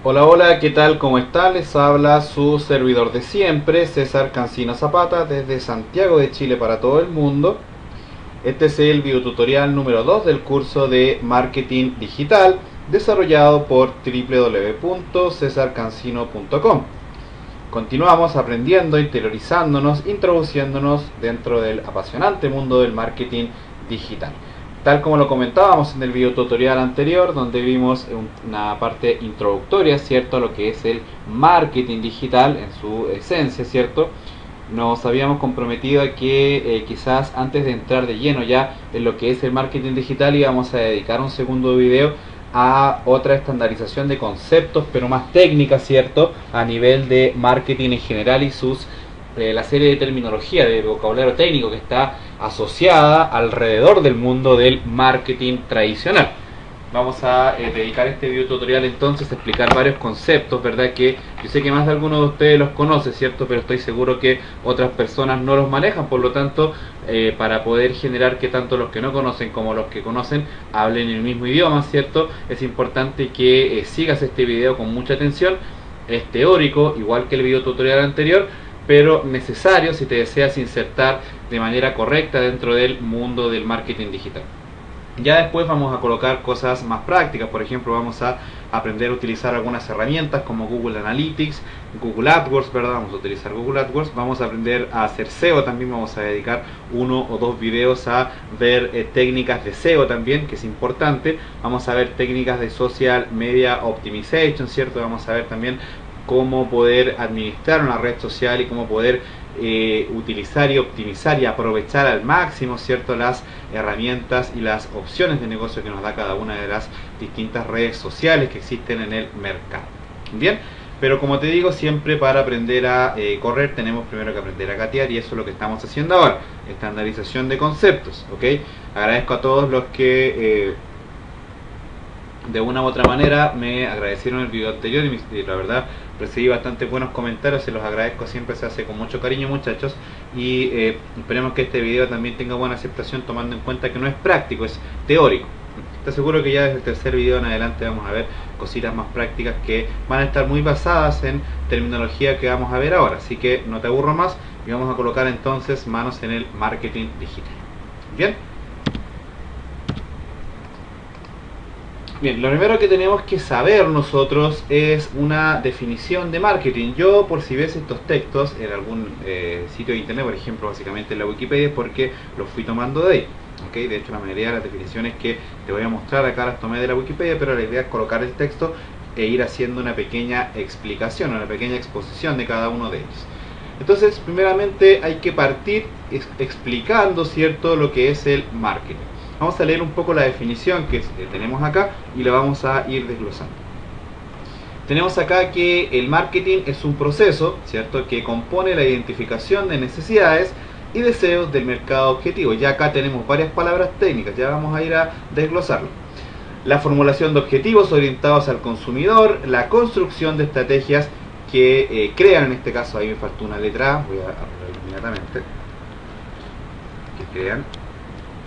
Hola, hola, ¿qué tal? ¿Cómo está? Les habla su servidor de siempre, César Cancino Zapata, desde Santiago de Chile para todo el mundo. Este es el videotutorial número 2 del curso de Marketing Digital, desarrollado por www.cesarcancino.com. Continuamos aprendiendo, interiorizándonos, introduciéndonos dentro del apasionante mundo del marketing digital. Tal como lo comentábamos en el video tutorial anterior, donde vimos una parte introductoria, ¿cierto?, a lo que es el marketing digital en su esencia, ¿cierto? Nos habíamos comprometido a que quizás antes de entrar de lleno ya en lo que es el marketing digital íbamos a dedicar un segundo video a otra estandarización de conceptos, pero más técnica, ¿cierto?, a nivel de marketing en general y la serie de terminología, de vocabulario técnico que está asociada alrededor del mundo del marketing tradicional. Vamos a dedicar este video tutorial entonces a explicar varios conceptos, ¿verdad? Que yo sé que más de alguno de ustedes los conoce, ¿cierto? Pero estoy seguro que otras personas no los manejan, por lo tanto, para poder generar que tanto los que no conocen como los que conocen hablen el mismo idioma, ¿cierto? Es importante que sigas este video con mucha atención. Es teórico, igual que el video tutorial anterior, pero necesario si te deseas insertar de manera correcta dentro del mundo del marketing digital. Ya después vamos a colocar cosas más prácticas. Por ejemplo, vamos a aprender a utilizar algunas herramientas como Google Analytics, Google AdWords, ¿verdad? Vamos a utilizar Google AdWords. Vamos a aprender a hacer SEO también. Vamos a dedicar uno o dos videos a ver técnicas de SEO también, que es importante. Vamos a ver técnicas de Social Media Optimization, ¿cierto? Vamos a ver también cómo poder administrar una red social y cómo poder utilizar y optimizar y aprovechar al máximo, ¿cierto?, las herramientas y las opciones de negocio que nos da cada una de las distintas redes sociales que existen en el mercado. Bien, pero como te digo, siempre para aprender a correr tenemos primero que aprender a gatear, y eso es lo que estamos haciendo ahora, estandarización de conceptos, ¿ok? Agradezco a todos los que de una u otra manera me agradecieron el video anterior y la verdad recibí bastantes buenos comentarios, se los agradezco, siempre se hace con mucho cariño, muchachos, y esperemos que este video también tenga buena aceptación, tomando en cuenta que no es práctico, es teórico. Te aseguro que ya desde el tercer video en adelante vamos a ver cositas más prácticas que van a estar muy basadas en terminología que vamos a ver ahora, así que no te aburro más y vamos a colocar entonces manos en el marketing digital. Bien. Bien, lo primero que tenemos que saber nosotros es una definición de marketing. Yo, por si ves estos textos en algún sitio de internet, por ejemplo, básicamente en la Wikipedia, es porque los fui tomando de ahí. ¿Okay? De hecho, la mayoría de las definiciones que te voy a mostrar acá las tomé de la Wikipedia, pero la idea es colocar el texto e ir haciendo una pequeña explicación, una pequeña exposición de cada uno de ellos. Entonces, primeramente hay que partir explicando, ¿cierto?, lo que es el marketing. Vamos a leer un poco la definición que tenemos acá y la vamos a ir desglosando. Tenemos acá que el marketing es un proceso, ¿cierto?, que compone la identificación de necesidades y deseos del mercado objetivo. Ya acá tenemos varias palabras técnicas, ya vamos a ir a desglosarlo. La formulación de objetivos orientados al consumidor, la construcción de estrategias que crean, en este caso ahí me faltó una letra A, voy a arreglarlo inmediatamente,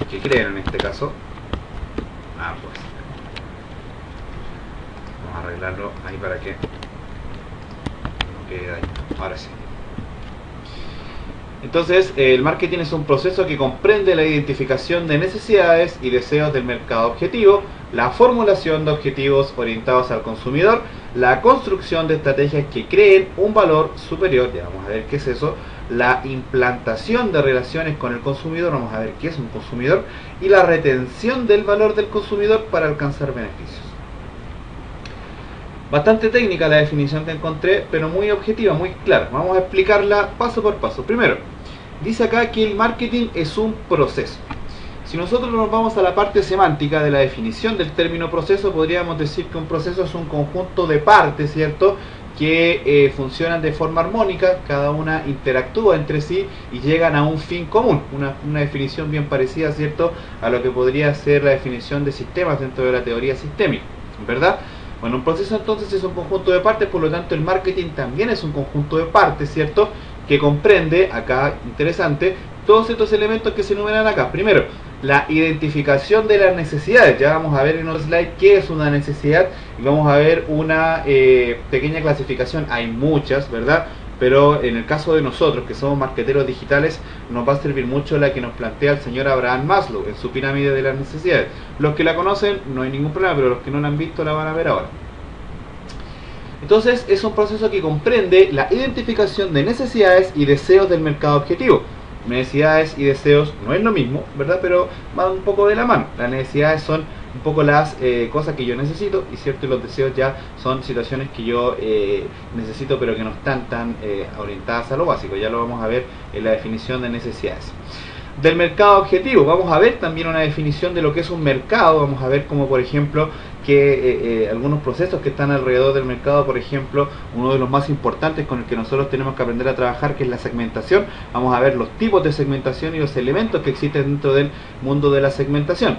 que crean en este caso, pues vamos a arreglarlo ahí para que no quede dañado. Ahora sí. Entonces, el marketing es un proceso que comprende la identificación de necesidades y deseos del mercado objetivo, la formulación de objetivos orientados al consumidor, la construcción de estrategias que creen un valor superior, ya vamos a ver qué es eso, la implantación de relaciones con el consumidor, vamos a ver qué es un consumidor, y la retención del valor del consumidor para alcanzar beneficios. Bastante técnica la definición que encontré, pero muy objetiva, muy clara. Vamos a explicarla paso por paso. Primero, dice acá que el marketing es un proceso. Si nosotros nos vamos a la parte semántica de la definición del término proceso, podríamos decir que un proceso es un conjunto de partes, ¿cierto?, que funcionan de forma armónica, cada una interactúa entre sí y llegan a un fin común. Una definición bien parecida, ¿cierto?, a lo que podría ser la definición de sistemas dentro de la teoría sistémica, ¿verdad? Bueno, un proceso entonces es un conjunto de partes, por lo tanto el marketing también es un conjunto de partes, ¿cierto?, que comprende, acá interesante, todos estos elementos que se enumeran acá. Primero, la identificación de las necesidades. Ya vamos a ver en otro slide qué es una necesidad y vamos a ver una pequeña clasificación. Hay muchas, ¿verdad? Pero en el caso de nosotros, que somos marqueteros digitales, nos va a servir mucho la que nos plantea el señor Abraham Maslow en su pirámide de las necesidades. Los que la conocen no hay ningún problema, pero los que no la han visto la van a ver ahora. Entonces es un proceso que comprende la identificación de necesidades y deseos del mercado objetivo. Necesidades y deseos no es lo mismo, ¿verdad? Pero van un poco de la mano. Las necesidades son un poco las cosas que yo necesito, y cierto, y los deseos ya son situaciones que yo necesito, pero que no están tan orientadas a lo básico. Ya lo vamos a ver en la definición de necesidades. Del mercado objetivo vamos a ver también una definición de lo que es un mercado. Vamos a ver como, por ejemplo, que algunos procesos que están alrededor del mercado, por ejemplo, uno de los más importantes con el que nosotros tenemos que aprender a trabajar, que es la segmentación. Vamos a ver los tipos de segmentación y los elementos que existen dentro del mundo de la segmentación.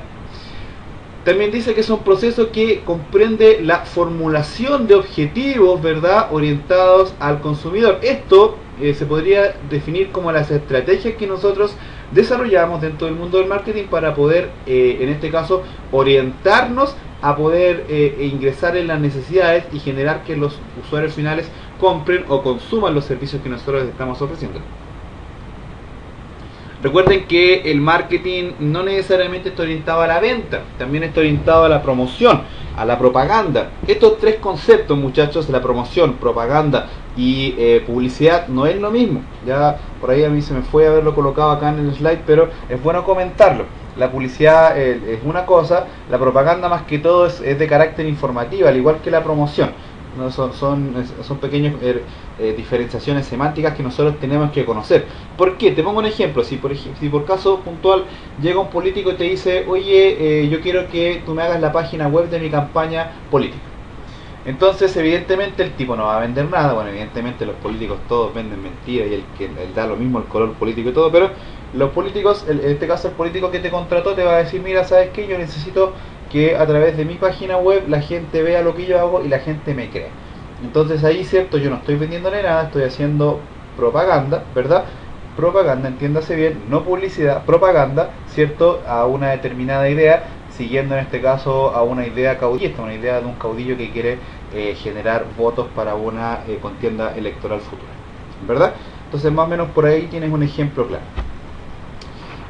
También dice que es un proceso que comprende la formulación de objetivos, ¿verdad?, orientados al consumidor. Esto se podría definir como las estrategias que nosotros desarrollamos dentro del mundo del marketing para poder, en este caso, orientarnos a poder ingresar en las necesidades y generar que los usuarios finales compren o consuman los servicios que nosotros les estamos ofreciendo. Recuerden que el marketing no necesariamente está orientado a la venta, también está orientado a la promoción, a la propaganda. Estos tres conceptos, muchachos, la promoción, propaganda y publicidad, no es lo mismo. Ya por ahí a mí se me fue haberlo colocado acá en el slide, pero es bueno comentarlo. La publicidad es una cosa, la propaganda más que todo es de carácter informativo, al igual que la promoción. No, son pequeñas diferenciaciones semánticas que nosotros tenemos que conocer. ¿Por qué? Te pongo un ejemplo. Si por caso puntual llega un político y te dice, oye, yo quiero que tú me hagas la página web de mi campaña política. Entonces evidentemente el tipo no va a vender nada. Bueno, evidentemente los políticos todos venden mentiras y él da lo mismo el color político y todo, pero los políticos, en este caso el político que te contrató te va a decir, mira, ¿sabes qué? Yo necesito que a través de mi página web la gente vea lo que yo hago y la gente me cree. Entonces ahí, cierto, yo no estoy vendiéndole nada, estoy haciendo propaganda, ¿verdad? Propaganda, entiéndase bien, no publicidad, propaganda, cierto, a una determinada idea, siguiendo en este caso a una idea caudillista, una idea de un caudillo que quiere generar votos para una contienda electoral futura, ¿verdad? Entonces más o menos por ahí tienes un ejemplo claro.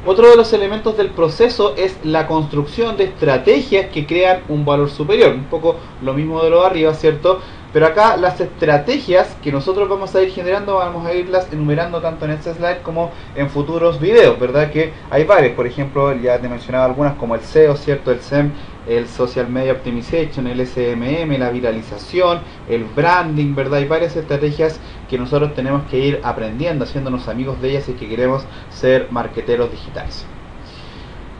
Otro de los elementos del proceso es la construcción de estrategias que crean un valor superior. Un poco lo mismo de lo de arriba, ¿cierto? Pero acá las estrategias que nosotros vamos a ir generando, vamos a irlas enumerando tanto en este slide como en futuros videos, ¿verdad? Que hay varios, por ejemplo, ya te mencionaba algunas como el SEO, ¿cierto? El SEM, el Social Media Optimization, el SMM, la viralización, el branding, ¿verdad? Hay varias estrategias que nosotros tenemos que ir aprendiendo, haciéndonos amigos de ellas si es que queremos ser marqueteros digitales.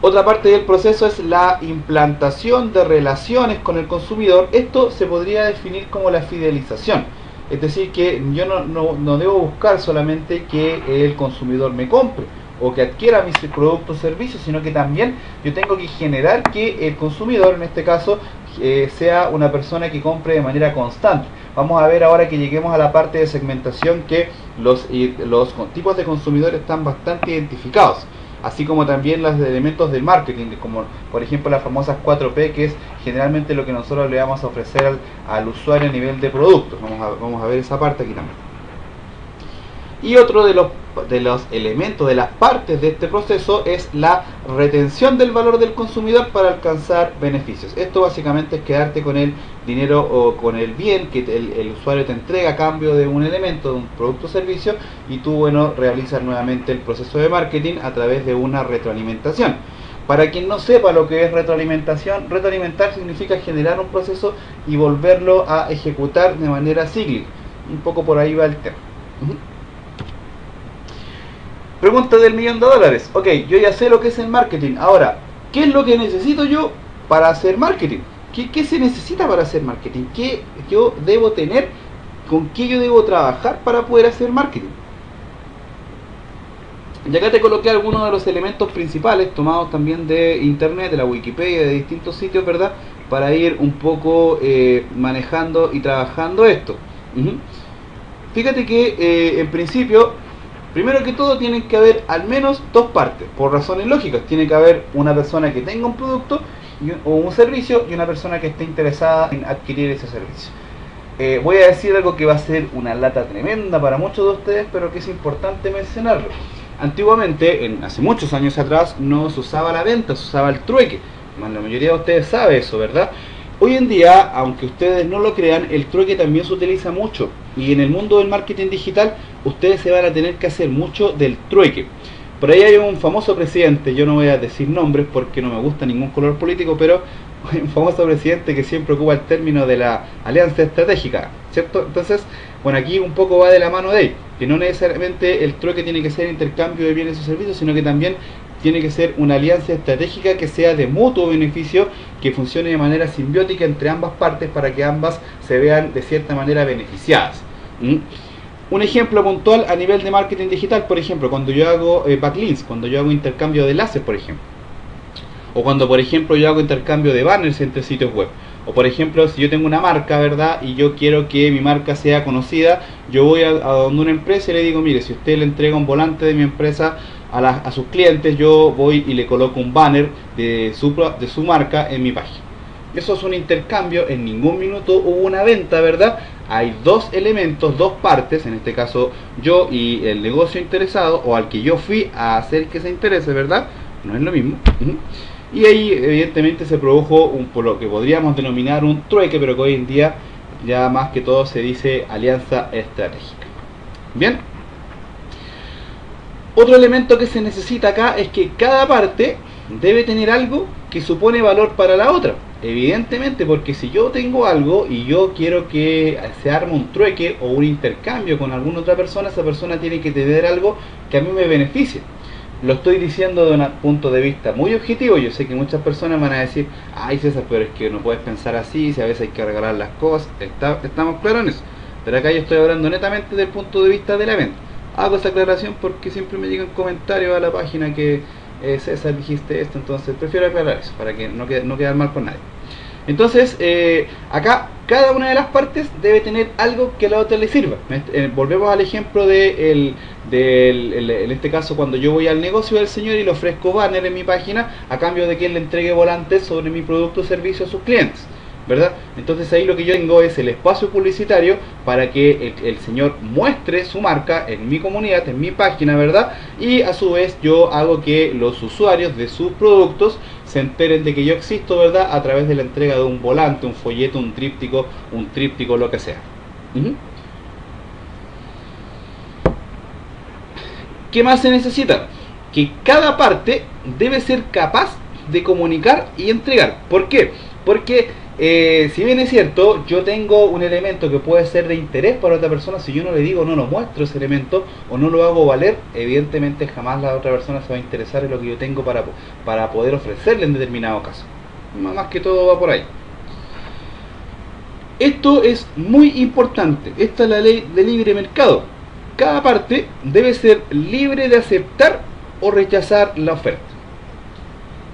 Otra parte del proceso es la implantación de relaciones con el consumidor. Esto se podría definir como la fidelización. Es decir, que yo no debo buscar solamente que el consumidor me compre o que adquiera mis productos o servicios, sino que también yo tengo que generar que el consumidor, en este caso, sea una persona que compre de manera constante. Vamos a ver ahora que lleguemos a la parte de segmentación que los tipos de consumidores están bastante identificados, así como también los elementos del marketing, como por ejemplo las famosas 4P, que es generalmente lo que nosotros le vamos a ofrecer al usuario a nivel de productos. Vamos a ver esa parte aquí también. Y otro de los elementos, de las partes de este proceso, es la retención del valor del consumidor para alcanzar beneficios. Esto básicamente es quedarte con el dinero o con el bien que el usuario te entrega a cambio de un elemento, de un producto o servicio, y tú, bueno, realizas nuevamente el proceso de marketing a través de una retroalimentación. Para quien no sepa lo que es retroalimentación, retroalimentar significa generar un proceso y volverlo a ejecutar de manera cíclica. Un poco por ahí va el tema. Pregunta del $1.000.000. Ok, yo ya sé lo que es el marketing. Ahora, ¿qué es lo que necesito yo para hacer marketing? ¿Qué se necesita para hacer marketing? ¿Qué yo debo tener? ¿Con qué yo debo trabajar para poder hacer marketing? Y acá te coloqué algunos de los elementos principales tomados también de internet, de la Wikipedia, de distintos sitios, ¿verdad? Para ir un poco manejando y trabajando esto. Fíjate que en principio Primero que todo, tienen que haber al menos dos partes, por razones lógicas. Tiene que haber una persona que tenga un producto o un servicio y una persona que esté interesada en adquirir ese servicio. Voy a decir algo que va a ser una lata tremenda para muchos de ustedes, pero que es importante mencionarlo. Antiguamente, hace muchos años atrás, no se usaba la venta, se usaba el trueque. La mayoría de ustedes sabe eso, ¿verdad? Hoy en día, aunque ustedes no lo crean, el trueque también se utiliza mucho. Y en el mundo del marketing digital, ustedes se van a tener que hacer mucho del trueque. Por ahí hay un famoso presidente, yo no voy a decir nombres porque no me gusta ningún color político, pero un famoso presidente que siempre ocupa el término de la alianza estratégica, ¿cierto? Entonces, bueno, aquí un poco va de la mano de él, que no necesariamente el trueque tiene que ser intercambio de bienes o servicios, sino que también tiene que ser una alianza estratégica que sea de mutuo beneficio, que funcione de manera simbiótica entre ambas partes para que ambas se vean de cierta manera beneficiadas. Un ejemplo puntual a nivel de marketing digital, por ejemplo, cuando yo hago backlinks, cuando yo hago intercambio de enlaces, por ejemplo. O cuando, por ejemplo, yo hago intercambio de banners entre sitios web. O, por ejemplo, si yo tengo una marca, ¿verdad? Y yo quiero que mi marca sea conocida, yo voy a donde una empresa y le digo, mire, si usted le entrega un volante de mi empresa a sus clientes, yo voy y le coloco un banner de su marca en mi página. Eso es un intercambio, en ningún minuto hubo una venta, ¿verdad? Hay dos elementos, dos partes, en este caso yo y el negocio interesado, o al que yo fui a hacer que se interese, ¿verdad? No es lo mismo. Y ahí evidentemente se produjo por lo que podríamos denominar un trueque, pero que hoy en día ya más que todo se dice alianza estratégica. Bien. Otro elemento que se necesita acá es que cada parte debe tener algo que supone valor para la otra. Evidentemente, porque si yo tengo algo y yo quiero que se arme un trueque o un intercambio con alguna otra persona, esa persona tiene que tener algo que a mí me beneficie. Lo estoy diciendo de un punto de vista muy objetivo. Yo sé que muchas personas van a decir, ay César, pero es que no puedes pensar así, si a veces hay que regalar las cosas. Estamos claros en eso. Pero acá yo estoy hablando netamente desde el punto de vista de la venta. Hago esa aclaración porque siempre me llegan comentarios a la página que César, dijiste esto, entonces prefiero aclarar eso para que no quedar mal con nadie. Entonces, acá cada una de las partes debe tener algo que a la otra le sirva. Volvemos al ejemplo en este caso, cuando yo voy al negocio del señor y le ofrezco banner en mi página a cambio de que él le entregue volantes sobre mi producto o servicio a sus clientes, ¿verdad? Entonces ahí lo que yo tengo es el espacio publicitario para que el señor muestre su marca en mi comunidad, en mi página, ¿verdad? Y a su vez yo hago que los usuarios de sus productos se enteren de que yo existo, ¿verdad? A través de la entrega de un volante, un folleto, un tríptico, lo que sea. ¿Qué más se necesita? Que cada parte debe ser capaz de comunicar y entregar. ¿Por qué? Porque si bien es cierto, yo tengo un elemento que puede ser de interés para otra persona, si yo no le digo, no lo muestro ese elemento o no lo hago valer, evidentemente jamás la otra persona se va a interesar en lo que yo tengo para poder ofrecerle en determinado caso. Más que todo va por ahí. Esto es muy importante. Esta es la ley de libre mercado. Cada parte debe ser libre de aceptar o rechazar la oferta.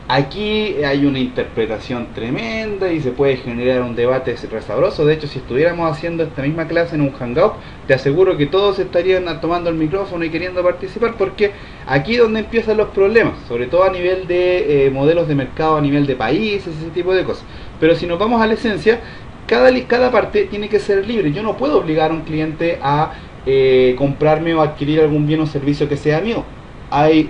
Aquí hay una interpretación tremenda y se puede generar un debate resabroso. De hecho, si estuviéramos haciendo esta misma clase en un hangout, te aseguro que todos estarían tomando el micrófono y queriendo participar, porque aquí es donde empiezan los problemas, sobre todo a nivel de modelos de mercado, a nivel de países, ese tipo de cosas. Pero si nos vamos a la esencia, cada parte tiene que ser libre. Yo no puedo obligar a un cliente a comprarme o adquirir algún bien o servicio que sea mío. Hay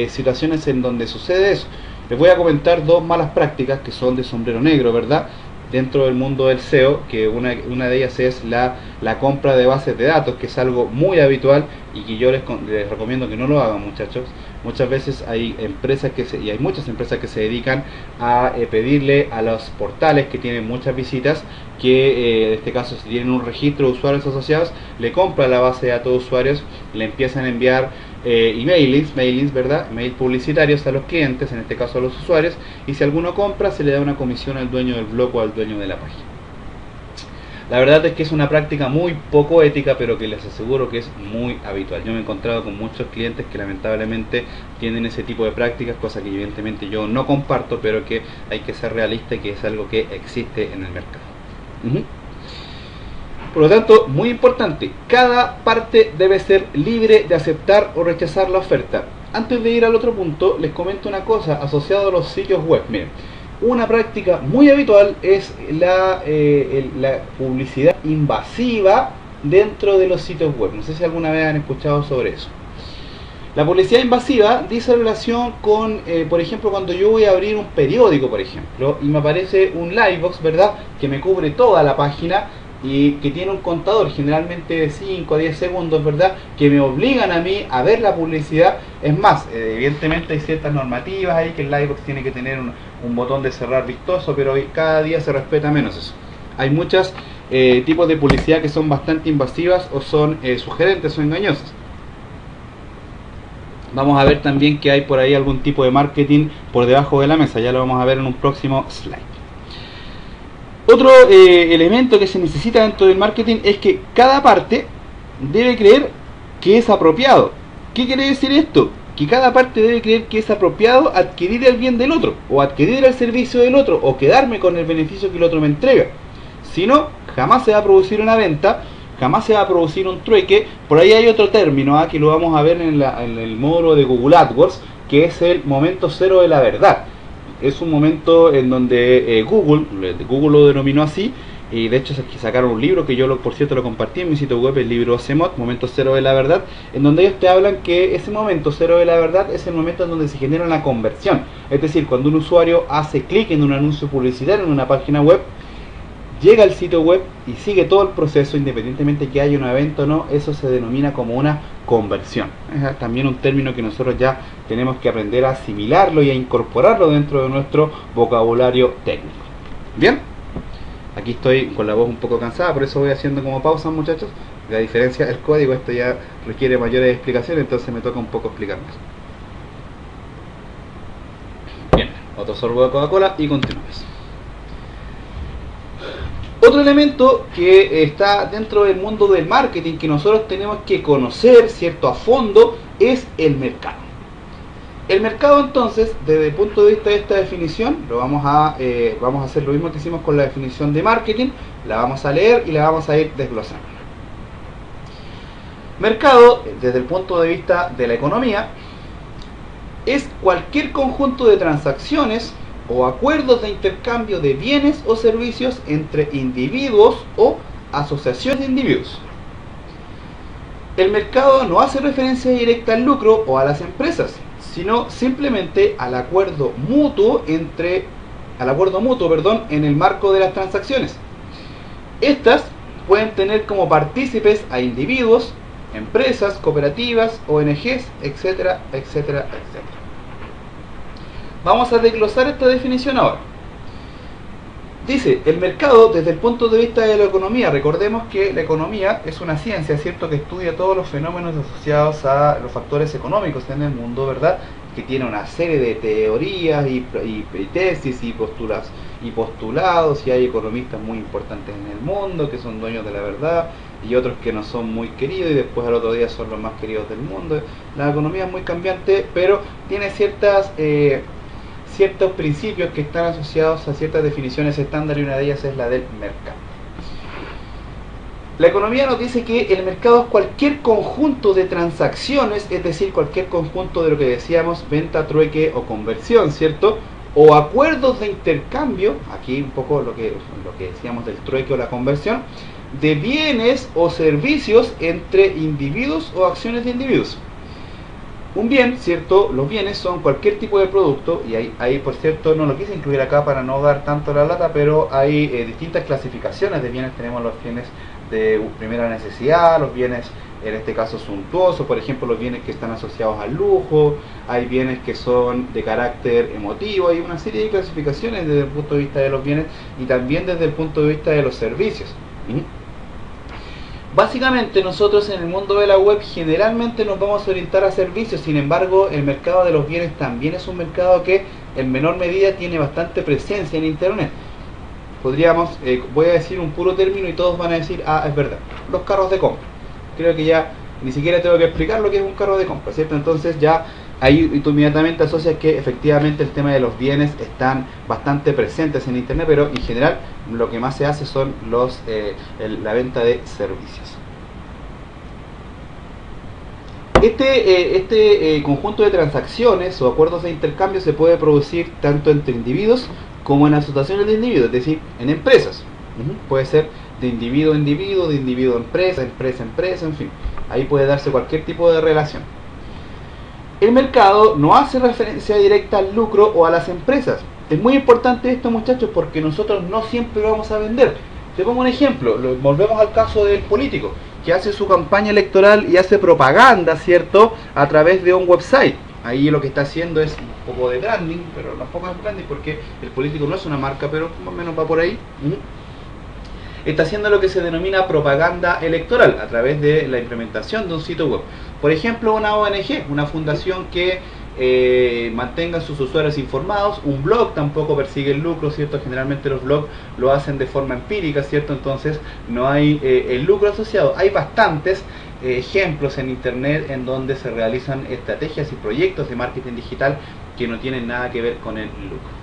situaciones en donde sucede eso. Les voy a comentar dos malas prácticas que son de sombrero negro, ¿verdad? Dentro del mundo del SEO, que una de ellas es la compra de bases de datos, que es algo muy habitual y que yo les recomiendo que no lo hagan, muchachos. Muchas veces hay empresas y hay muchas empresas que se dedican a pedirle a los portales que tienen muchas visitas, que en este caso, si tienen un registro de usuarios asociados, le compran la base de datos de usuarios, le empiezan a enviar mailings, ¿verdad? Mail publicitarios a los clientes, en este caso a los usuarios, y si alguno compra se le da una comisión al dueño del blog o al dueño de la página. La verdad es que es una práctica muy poco ética, pero que les aseguro que es muy habitual. Yo me he encontrado con muchos clientes que lamentablemente tienen ese tipo de prácticas, cosa que evidentemente yo no comparto, pero que hay que ser realista y que es algo que existe en el mercado. Por lo tanto, muy importante, cada parte debe ser libre de aceptar o rechazar la oferta. Antes de ir al otro punto, les comento una cosa asociado a los sitios web. Miren, una práctica muy habitual es la publicidad invasiva dentro de los sitios web. No sé si alguna vez han escuchado sobre eso. La publicidad invasiva dice relación con, por ejemplo, cuando yo voy a abrir un periódico, por ejemplo, y me aparece un livebox, ¿verdad?, que me cubre toda la página y que tiene un contador generalmente de 5 a 10 segundos, ¿verdad?, que me obligan a mí a ver la publicidad. Es más, evidentemente hay ciertas normativas ahí, que el livebox tiene que tener un botón de cerrar vistoso, pero cada día se respeta menos eso. Hay muchos tipos de publicidad que son bastante invasivas o son sugerentes o engañosas. Vamos a ver también que hay por ahí algún tipo de marketing por debajo de la mesa, ya lo vamos a ver en un próximo slide. Otro elemento que se necesita dentro del marketing es que cada parte debe creer que es apropiado. ¿Qué quiere decir esto? Que cada parte debe creer que es apropiado adquirir el bien del otro, o adquirir el servicio del otro, o quedarme con el beneficio que el otro me entrega. Si no, jamás se va a producir una venta, jamás se va a producir un trueque. Por ahí hay otro término que lo vamos a ver en el módulo de Google AdWords, que es el momento cero de la verdad. Es un momento en donde Google lo denominó así, y de hecho sacaron un libro que yo por cierto lo compartí en mi sitio web, el libro CMOD, Momento Cero de la Verdad, en donde ellos te hablan que ese momento cero de la verdad es el momento en donde se genera una conversión. Es decir, cuando un usuario hace clic en un anuncio publicitario en una página web, llega al sitio web y sigue todo el proceso independientemente que haya un evento o no, eso se denomina como una conversión. Es también un término que nosotros ya tenemos que aprender a asimilarlo y a incorporarlo dentro de nuestro vocabulario técnico. Bien, aquí estoy con la voz un poco cansada, por eso voy haciendo como pausa, muchachos. La diferencia del código, esto ya requiere mayores explicaciones, entonces me toca un poco explicar más. Bien, otro sorbo de Coca-Cola y continuamos. Otro elemento que está dentro del mundo del marketing que nosotros tenemos que conocer, ¿cierto?, a fondo, es el mercado. El mercado, entonces, desde el punto de vista de esta definición, vamos a hacer lo mismo que hicimos con la definición de marketing, la vamos a leer y la vamos a ir desglosando. Mercado, desde el punto de vista de la economía, es cualquier conjunto de transacciones o acuerdos de intercambio de bienes o servicios entre individuos o asociaciones de individuos. El mercado no hace referencia directa al lucro o a las empresas, sino simplemente al acuerdo mutuo en el marco de las transacciones. Estas pueden tener como partícipes a individuos, empresas, cooperativas, ONGs, etcétera, etcétera, etcétera. Vamos a desglosar esta definición ahora. Dice, el mercado desde el punto de vista de la economía. Recordemos que la economía es una ciencia, ¿cierto?, que estudia todos los fenómenos asociados a los factores económicos en el mundo, ¿verdad?, que tiene una serie de teorías y tesis y postulados, y hay economistas muy importantes en el mundo que son dueños de la verdad, y otros que no son muy queridos y después al otro día son los más queridos del mundo. La economía es muy cambiante, pero tiene ciertos principios que están asociados a ciertas definiciones estándar, y una de ellas es la del mercado. La economía nos dice que el mercado es cualquier conjunto de transacciones, es decir, cualquier conjunto de lo que decíamos, venta, trueque o conversión, ¿cierto?, o acuerdos de intercambio, aquí un poco lo que decíamos del trueque o la conversión, de bienes o servicios entre individuos o acciones de individuos. Un bien, ¿cierto?, los bienes son cualquier tipo de producto, y ahí por cierto no lo quise incluir acá para no dar tanto la lata, pero hay distintas clasificaciones de bienes. Tenemos los bienes de primera necesidad, los bienes en este caso suntuosos, por ejemplo los bienes que están asociados al lujo, hay bienes que son de carácter emotivo, hay una serie de clasificaciones desde el punto de vista de los bienes y también desde el punto de vista de los servicios. Básicamente nosotros en el mundo de la web generalmente nos vamos a orientar a servicios. Sin embargo, el mercado de los bienes también es un mercado que en menor medida tiene bastante presencia en internet. Podríamos, voy a decir un puro término y todos van a decir, ah, es verdad, los carros de compra. Creo que ya ni siquiera tengo que explicar lo que es un carro de compra, ¿cierto? Entonces ya ahí tú inmediatamente asocias que efectivamente el tema de los bienes están bastante presentes en Internet, pero en general lo que más se hace son la venta de servicios. Este conjunto de transacciones o acuerdos de intercambio se puede producir tanto entre individuos como en asociaciones de individuos, es decir, en empresas. Puede ser de individuo a individuo, de individuo a empresa, empresa a empresa, en fin. Ahí puede darse cualquier tipo de relación. El mercado no hace referencia directa al lucro o a las empresas. Es muy importante esto, muchachos, porque nosotros no siempre vamos a vender. Te pongo un ejemplo, volvemos al caso del político, que hace su campaña electoral y hace propaganda, ¿cierto?, a través de un website. Ahí lo que está haciendo es un poco de branding, pero tampoco es branding porque el político no es una marca, pero más o menos va por ahí. Está haciendo lo que se denomina propaganda electoral a través de la implementación de un sitio web. Por ejemplo, una ONG, una fundación que mantenga a sus usuarios informados. Un blog tampoco persigue el lucro, ¿cierto? Generalmente los blogs lo hacen de forma empírica, ¿cierto? Entonces no hay el lucro asociado. Hay bastantes ejemplos en Internet en donde se realizan estrategias y proyectos de marketing digital que no tienen nada que ver con el lucro.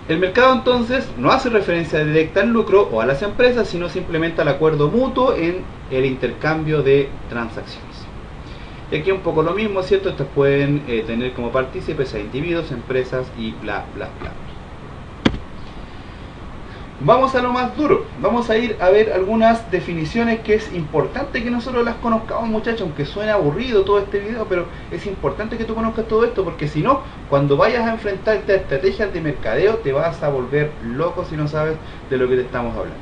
El mercado entonces no hace referencia directa al lucro o a las empresas, sino simplemente al acuerdo mutuo en el intercambio de transacciones. Y aquí un poco lo mismo, ¿cierto? Estos pueden tener como partícipes a individuos, empresas y bla, bla, bla. Vamos a lo más duro. Vamos a ir a ver algunas definiciones que es importante que nosotros las conozcamos, muchachos, aunque suene aburrido todo este video, pero es importante que tú conozcas todo esto, porque si no, cuando vayas a enfrentarte a estrategias de mercadeo, te vas a volver loco si no sabes de lo que te estamos hablando.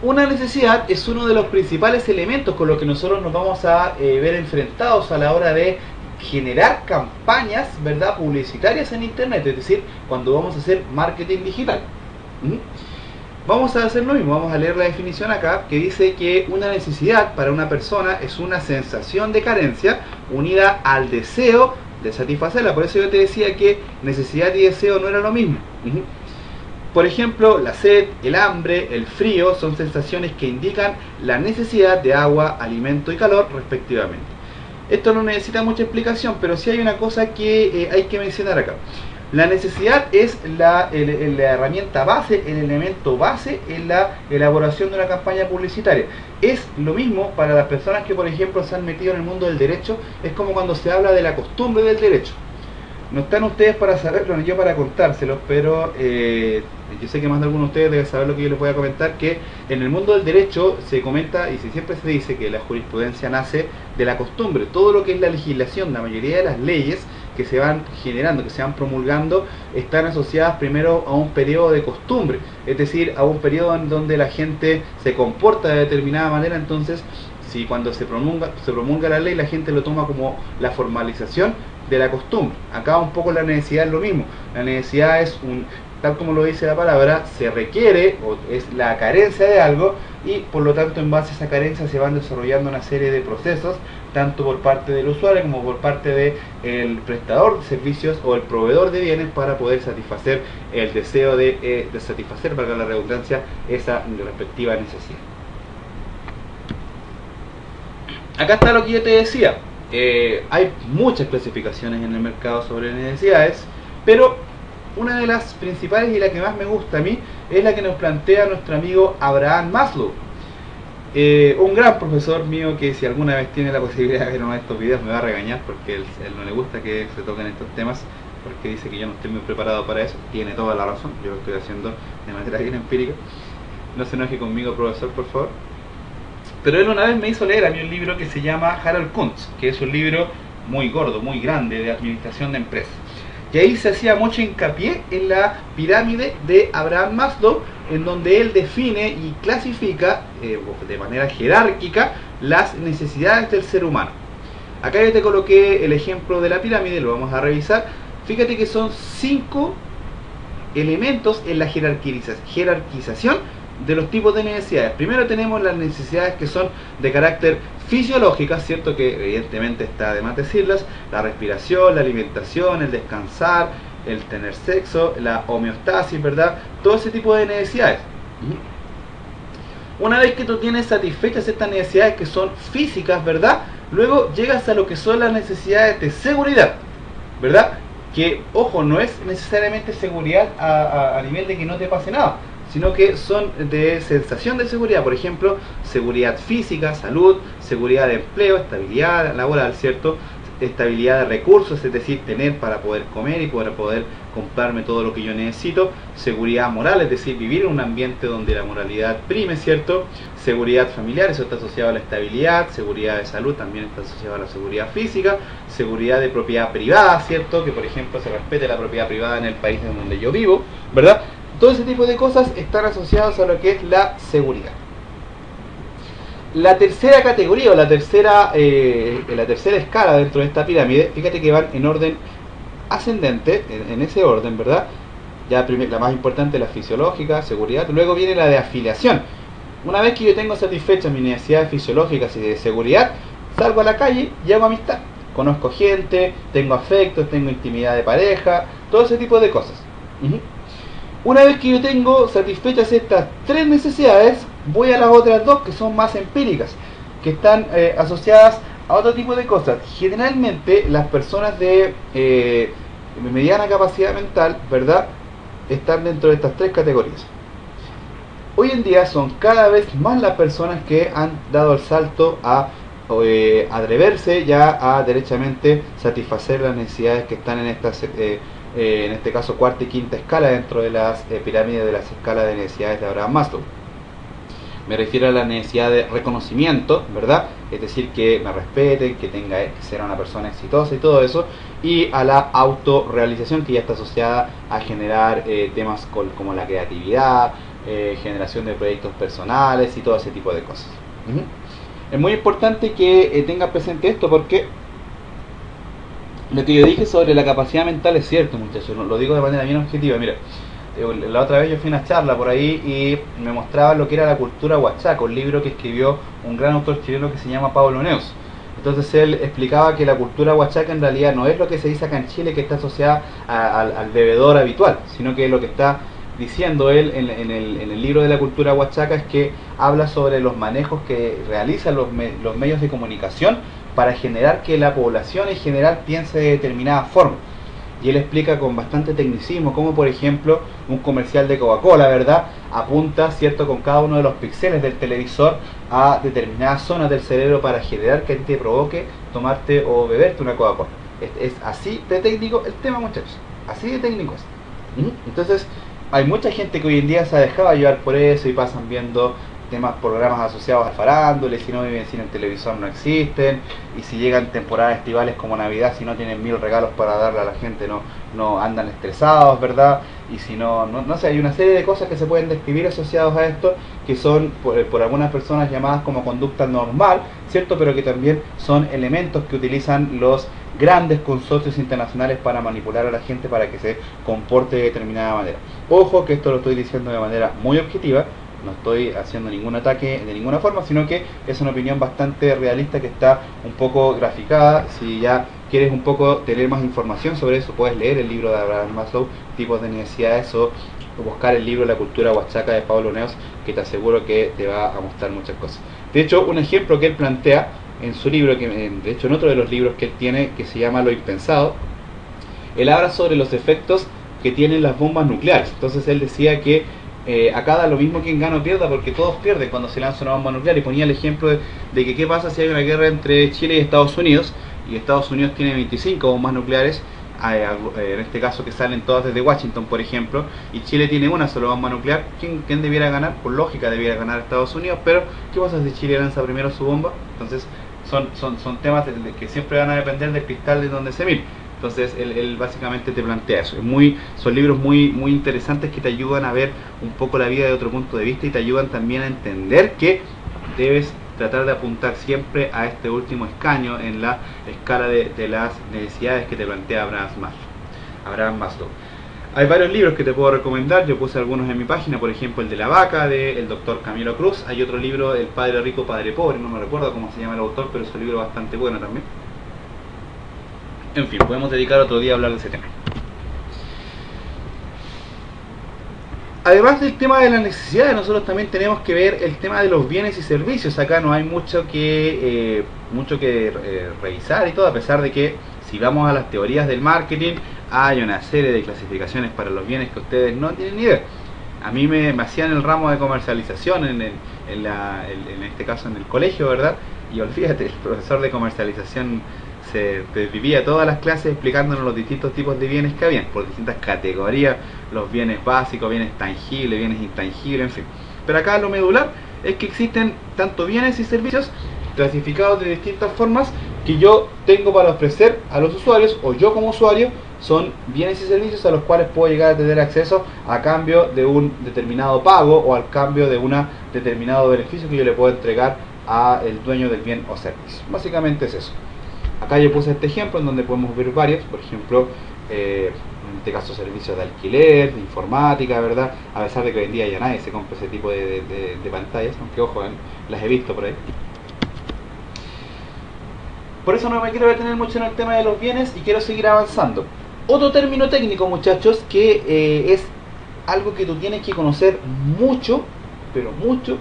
Una necesidad es uno de los principales elementos con los que nosotros nos vamos a ver enfrentados a la hora de generar campañas, ¿verdad?, publicitarias en Internet, es decir, cuando vamos a hacer marketing digital. Vamos a hacer lo mismo, vamos a leer la definición acá, que dice que una necesidad para una persona es una sensación de carencia unida al deseo de satisfacerla. Por eso yo te decía que necesidad y deseo no era lo mismo. Por ejemplo, la sed, el hambre, el frío son sensaciones que indican la necesidad de agua, alimento y calor respectivamente. Esto no necesita mucha explicación, pero sí hay una cosa que hay que mencionar acá. La necesidad es la herramienta base, el elemento base en la elaboración de una campaña publicitaria. Es lo mismo para las personas que, por ejemplo, se han metido en el mundo del derecho. Es como cuando se habla de la costumbre del derecho. No están ustedes para saberlo ni yo para contárselos, pero yo sé que más de alguno de ustedes debe saber lo que yo les voy a comentar, que en el mundo del derecho se comenta y siempre se dice que la jurisprudencia nace de la costumbre. Todo lo que es la legislación, la mayoría de las leyes que se van generando, que se van promulgando, están asociadas primero a un periodo de costumbre, es decir, a un periodo en donde la gente se comporta de determinada manera. Entonces, si cuando se promulga la ley, la gente lo toma como la formalización de la costumbre. Acá un poco la necesidad es lo mismo. La necesidad es tal como lo dice la palabra, se requiere o es la carencia de algo, y por lo tanto en base a esa carencia se van desarrollando una serie de procesos, tanto por parte del usuario como por parte del prestador de servicios o el proveedor de bienes, para poder satisfacer el deseo de satisfacer, valga la redundancia, esa respectiva necesidad. Acá está lo que yo te decía. Hay muchas clasificaciones en el mercado sobre necesidades, pero una de las principales y la que más me gusta a mí es la que nos plantea nuestro amigo Abraham Maslow, un gran profesor mío, que si alguna vez tiene la posibilidad de ver uno de estos videos me va a regañar, porque él no le gusta que se toquen estos temas, porque dice que yo no estoy muy preparado para eso. Tiene toda la razón, yo lo estoy haciendo de manera bien empírica. No se enoje conmigo, profesor, por favor. Pero él una vez me hizo leer a mí un libro que se llama Harold Kuntz, que es un libro muy gordo, muy grande, de administración de empresas. Y ahí se hacía mucho hincapié en la pirámide de Abraham Maslow, en donde él define y clasifica de manera jerárquica las necesidades del ser humano. Acá yo te coloqué el ejemplo de la pirámide, lo vamos a revisar. Fíjate que son 5 elementos en la jerarquización de los tipos de necesidades. Primero tenemos las necesidades que son de carácter fisiológicas, ¿cierto? Que evidentemente está de más decirlas: la respiración, la alimentación, el descansar, el tener sexo, la homeostasis, ¿verdad? Todo ese tipo de necesidades. Una vez que tú tienes satisfechas estas necesidades que son físicas, ¿verdad? Luego llegas a lo que son las necesidades de seguridad, ¿verdad? Que, ojo, no es necesariamente seguridad a nivel de que no te pase nada, sino que son de sensación de seguridad. Por ejemplo, seguridad física, salud, seguridad de empleo, estabilidad laboral, ¿cierto? Estabilidad de recursos, es decir, tener para poder comer y poder comprarme todo lo que yo necesito. Seguridad moral, es decir, vivir en un ambiente donde la moralidad prime, ¿cierto? Seguridad familiar, eso está asociado a la estabilidad. Seguridad de salud también está asociado a la seguridad física. Seguridad de propiedad privada, ¿cierto? Que por ejemplo se respete la propiedad privada en el país en donde yo vivo, ¿verdad? Todo ese tipo de cosas están asociadas a lo que es la seguridad. La tercera categoría o la tercera escala dentro de esta pirámide, fíjate que van en orden ascendente, en ese orden, ¿verdad? Ya la más importante es la fisiológica, seguridad, luego viene la de afiliación. Una vez que yo tengo satisfechas mis necesidades fisiológicas y de seguridad, salgo a la calle y hago amistad. Conozco gente, tengo afectos, tengo intimidad de pareja, todo ese tipo de cosas. Una vez que yo tengo satisfechas estas tres necesidades, voy a las otras dos que son más empíricas, que están asociadas a otro tipo de cosas. Generalmente las personas de mediana capacidad mental, ¿verdad?, están dentro de estas tres categorías. Hoy en día son cada vez más las personas que han dado el salto a atreverse ya a derechamente satisfacer las necesidades que están en estas en este caso cuarta y quinta escala dentro de las pirámides de las escalas de necesidades de Abraham Maslow. Me refiero a la necesidad de reconocimiento, ¿verdad? Es decir, que me respeten, que sea una persona exitosa y todo eso, y a la autorrealización, que ya está asociada a generar temas como la creatividad, generación de proyectos personales y todo ese tipo de cosas. Es muy importante que tengas presente esto, porque lo que yo dije sobre la capacidad mental es cierto, muchachos, lo digo de manera bien objetiva. Mira, la otra vez yo fui a una charla por ahí y me mostraba lo que era la cultura huachaca, un libro que escribió un gran autor chileno que se llama Pablo Neus. Entonces él explicaba que la cultura huachaca en realidad no es lo que se dice acá en Chile, que está asociada al bebedor habitual, sino que lo que está diciendo él en el libro de la cultura huachaca es que habla sobre los manejos que realizan los medios de comunicación para generar que la población en general piense de determinada forma. Y él explica con bastante tecnicismo cómo, por ejemplo, un comercial de Coca-Cola, ¿verdad?, apunta, ¿cierto?, con cada uno de los píxeles del televisor a determinadas zonas del cerebro para generar que te provoque tomarte o beberte una Coca-Cola. Es así de técnico el tema, muchachos, así de técnico es. Entonces, hay mucha gente que hoy en día se ha dejado llevar por eso y pasan viendo programas asociados a farándula, y si no viven sin el televisor no existen, y si llegan temporadas estivales como Navidad, si no tienen 1000 regalos para darle a la gente, no andan estresados, ¿verdad? Y si no sé, hay una serie de cosas que se pueden describir asociados a esto, que son por algunas personas llamadas como conducta normal, ¿cierto? Pero que también son elementos que utilizan los grandes consorcios internacionales para manipular a la gente para que se comporte de determinada manera. Ojo que esto lo estoy diciendo de manera muy objetiva, no estoy haciendo ningún ataque de ninguna forma, sino que es una opinión bastante realista que está un poco graficada. Si ya quieres un poco tener más información sobre eso, puedes leer el libro de Abraham Maslow, Tipos de Necesidades, o buscar el libro La Cultura Huachaca de Pablo Neus, que te aseguro que te va a mostrar muchas cosas. De hecho, un ejemplo que él plantea en su libro, de hecho en otro de los libros que él tiene, que se llama Lo Impensado, él habla sobre los efectos que tienen las bombas nucleares. Entonces él decía que acá da lo mismo quien gana o pierda, porque todos pierden cuando se lanza una bomba nuclear, y ponía el ejemplo de que qué pasa si hay una guerra entre Chile y Estados Unidos, y Estados Unidos tiene 25 bombas nucleares, en este caso que salen todas desde Washington, por ejemplo, y Chile tiene una sola bomba nuclear. ¿Quién debiera ganar? Por lógica debiera ganar Estados Unidos, pero ¿qué pasa si Chile lanza primero su bomba? Entonces son temas que siempre van a depender del cristal de donde se mire. Entonces él básicamente te plantea eso. Son libros muy interesantes que te ayudan a ver un poco la vida de otro punto de vista, y te ayudan también a entender que debes tratar de apuntar siempre a este último escaño en la escala de las necesidades que te plantea Abraham Maslow. Hay varios libros que te puedo recomendar, yo puse algunos en mi página, por ejemplo el de La Vaca, del doctor Camilo Cruz. Hay otro libro, El Padre Rico, Padre Pobre, no me recuerdo cómo se llama el autor, pero es un libro bastante bueno también. En fin, podemos dedicar otro día a hablar de ese tema. Además del tema de las necesidades, nosotros también tenemos que ver el tema de los bienes y servicios. Acá no hay mucho que revisar y todo, a pesar de que si vamos a las teorías del marketing hay una serie de clasificaciones para los bienes que ustedes no tienen ni idea. A mí me hacían el ramo de comercialización en este caso en el colegio, ¿verdad? Y olvídate, el profesor de comercialización se vivía todas las clases explicándonos los distintos tipos de bienes que habían, por distintas categorías, los bienes básicos, bienes tangibles, bienes intangibles, en fin. Pero acá lo medular es que existen tanto bienes y servicios clasificados de distintas formas que yo tengo para ofrecer a los usuarios, o yo como usuario, son bienes y servicios a los cuales puedo llegar a tener acceso a cambio de un determinado pago o al cambio de un determinado beneficio que yo le puedo entregar al dueño del bien o servicio. Básicamente es eso. Acá yo puse este ejemplo en donde podemos ver varios, por ejemplo, en este caso servicios de alquiler, de informática, ¿verdad? A pesar de que hoy en día ya nadie se compra ese tipo de pantallas, aunque ojo, las he visto por ahí. Por eso no me quiero detener mucho en el tema de los bienes y quiero seguir avanzando. Otro término técnico, muchachos, que es algo que tú tienes que conocer mucho, pero mucho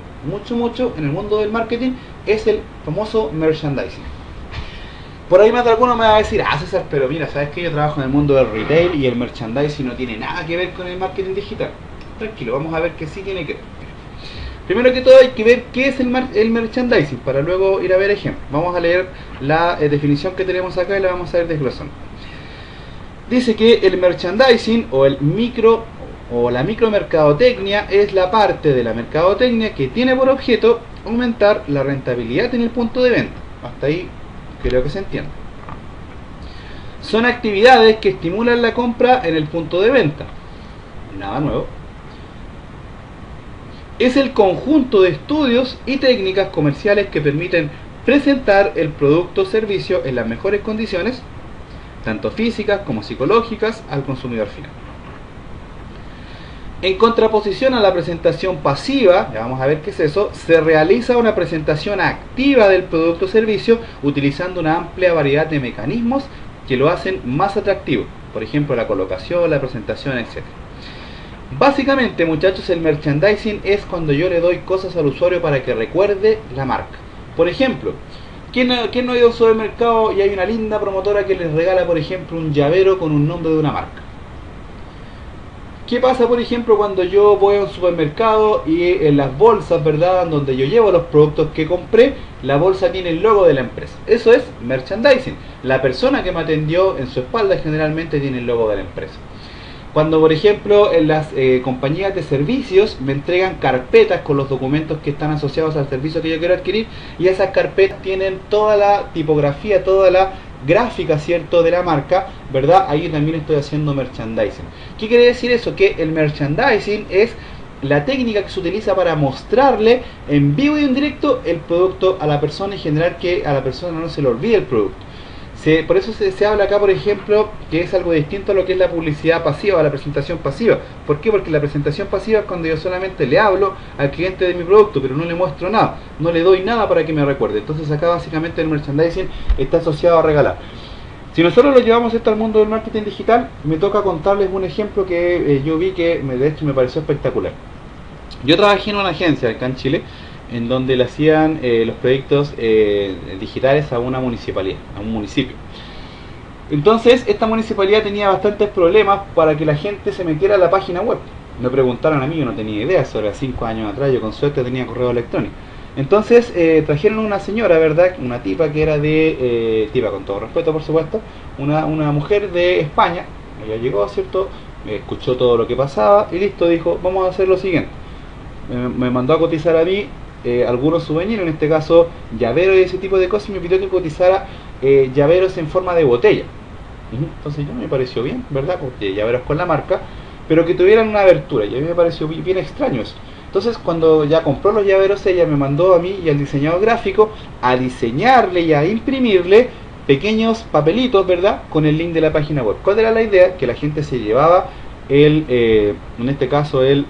en el mundo del marketing, es el famoso merchandising. Por ahí más de alguno me va a decir, César, pero mira, sabes que yo trabajo en el mundo del retail y el merchandising no tiene nada que ver con el marketing digital. Tranquilo, vamos a ver que sí tiene que ver. Primero que todo hay que ver qué es el merchandising, para luego ir a ver ejemplos. Vamos a leer la definición que tenemos acá y la vamos a ir desglosando. Dice que el merchandising o la micromercadotecnia es la parte de la mercadotecnia que tiene por objeto aumentar la rentabilidad en el punto de venta. Hasta ahí creo que se entiende. Son actividades que estimulan la compra en el punto de venta. Nada nuevo. Es el conjunto de estudios y técnicas comerciales que permiten presentar el producto o servicio en las mejores condiciones, tanto físicas como psicológicas, al consumidor final. En contraposición a la presentación pasiva, ya vamos a ver qué es eso, se realiza una presentación activa del producto o servicio utilizando una amplia variedad de mecanismos que lo hacen más atractivo. Por ejemplo, la colocación, la presentación, etc. Básicamente, muchachos, el merchandising es cuando yo le doy cosas al usuario para que recuerde la marca. Por ejemplo, ¿quién no ha ido a un supermercado y hay una linda promotora que les regala, por ejemplo, un llavero con un nombre de una marca? ¿Qué pasa, por ejemplo, cuando yo voy a un supermercado y en las bolsas, ¿verdad?, donde yo llevo los productos que compré, la bolsa tiene el logo de la empresa? Eso es merchandising. La persona que me atendió en su espalda generalmente tiene el logo de la empresa. Cuando, por ejemplo, en las compañías de servicios me entregan carpetas con los documentos que están asociados al servicio que yo quiero adquirir, y esas carpetas tienen toda la tipografía, toda la gráfica, ¿cierto?, de la marca, ¿verdad? Ahí también estoy haciendo merchandising. ¿Qué quiere decir eso? Que el merchandising es la técnica que se utiliza para mostrarle en vivo y en directo el producto a la persona y generar que a la persona no se le olvide el producto. Por eso se habla acá, por ejemplo, que es algo distinto a lo que es la publicidad pasiva, la presentación pasiva. ¿Por qué? Porque la presentación pasiva es cuando yo solamente le hablo al cliente de mi producto, pero no le muestro nada, no le doy nada para que me recuerde. Entonces acá básicamente el merchandising está asociado a regalar. Si nosotros lo llevamos esto al mundo del marketing digital, me toca contarles un ejemplo que yo vi que de hecho me pareció espectacular. Yo trabajé en una agencia acá en Chile, en donde le hacían los proyectos digitales a una municipalidad, a un municipio. Entonces esta municipalidad tenía bastantes problemas para que la gente se metiera a la página web. Me preguntaron a mí, yo no tenía idea, sobre 5 años atrás, yo con suerte tenía correo electrónico. Entonces trajeron una señora, ¿verdad? Una tipa que era tipa con todo respeto por supuesto, una mujer de España. Ella llegó, ¿cierto? Escuchó todo lo que pasaba y listo, dijo, vamos a hacer lo siguiente. Me mandó a cotizar a mí algunos souvenirs, en este caso llaveros y ese tipo de cosas, y me pidió que cotizara llaveros en forma de botella. Entonces yo me pareció bien, ¿verdad? Porque llaveros con la marca, pero que tuvieran una abertura, y a mí me pareció bien extraño eso. Entonces cuando ya compró los llaveros, ella me mandó a mí y al diseñador gráfico a diseñarle y a imprimirle pequeños papelitos, ¿verdad?, con el link de la página web. ¿Cuál era la idea? Que la gente se llevaba en este caso el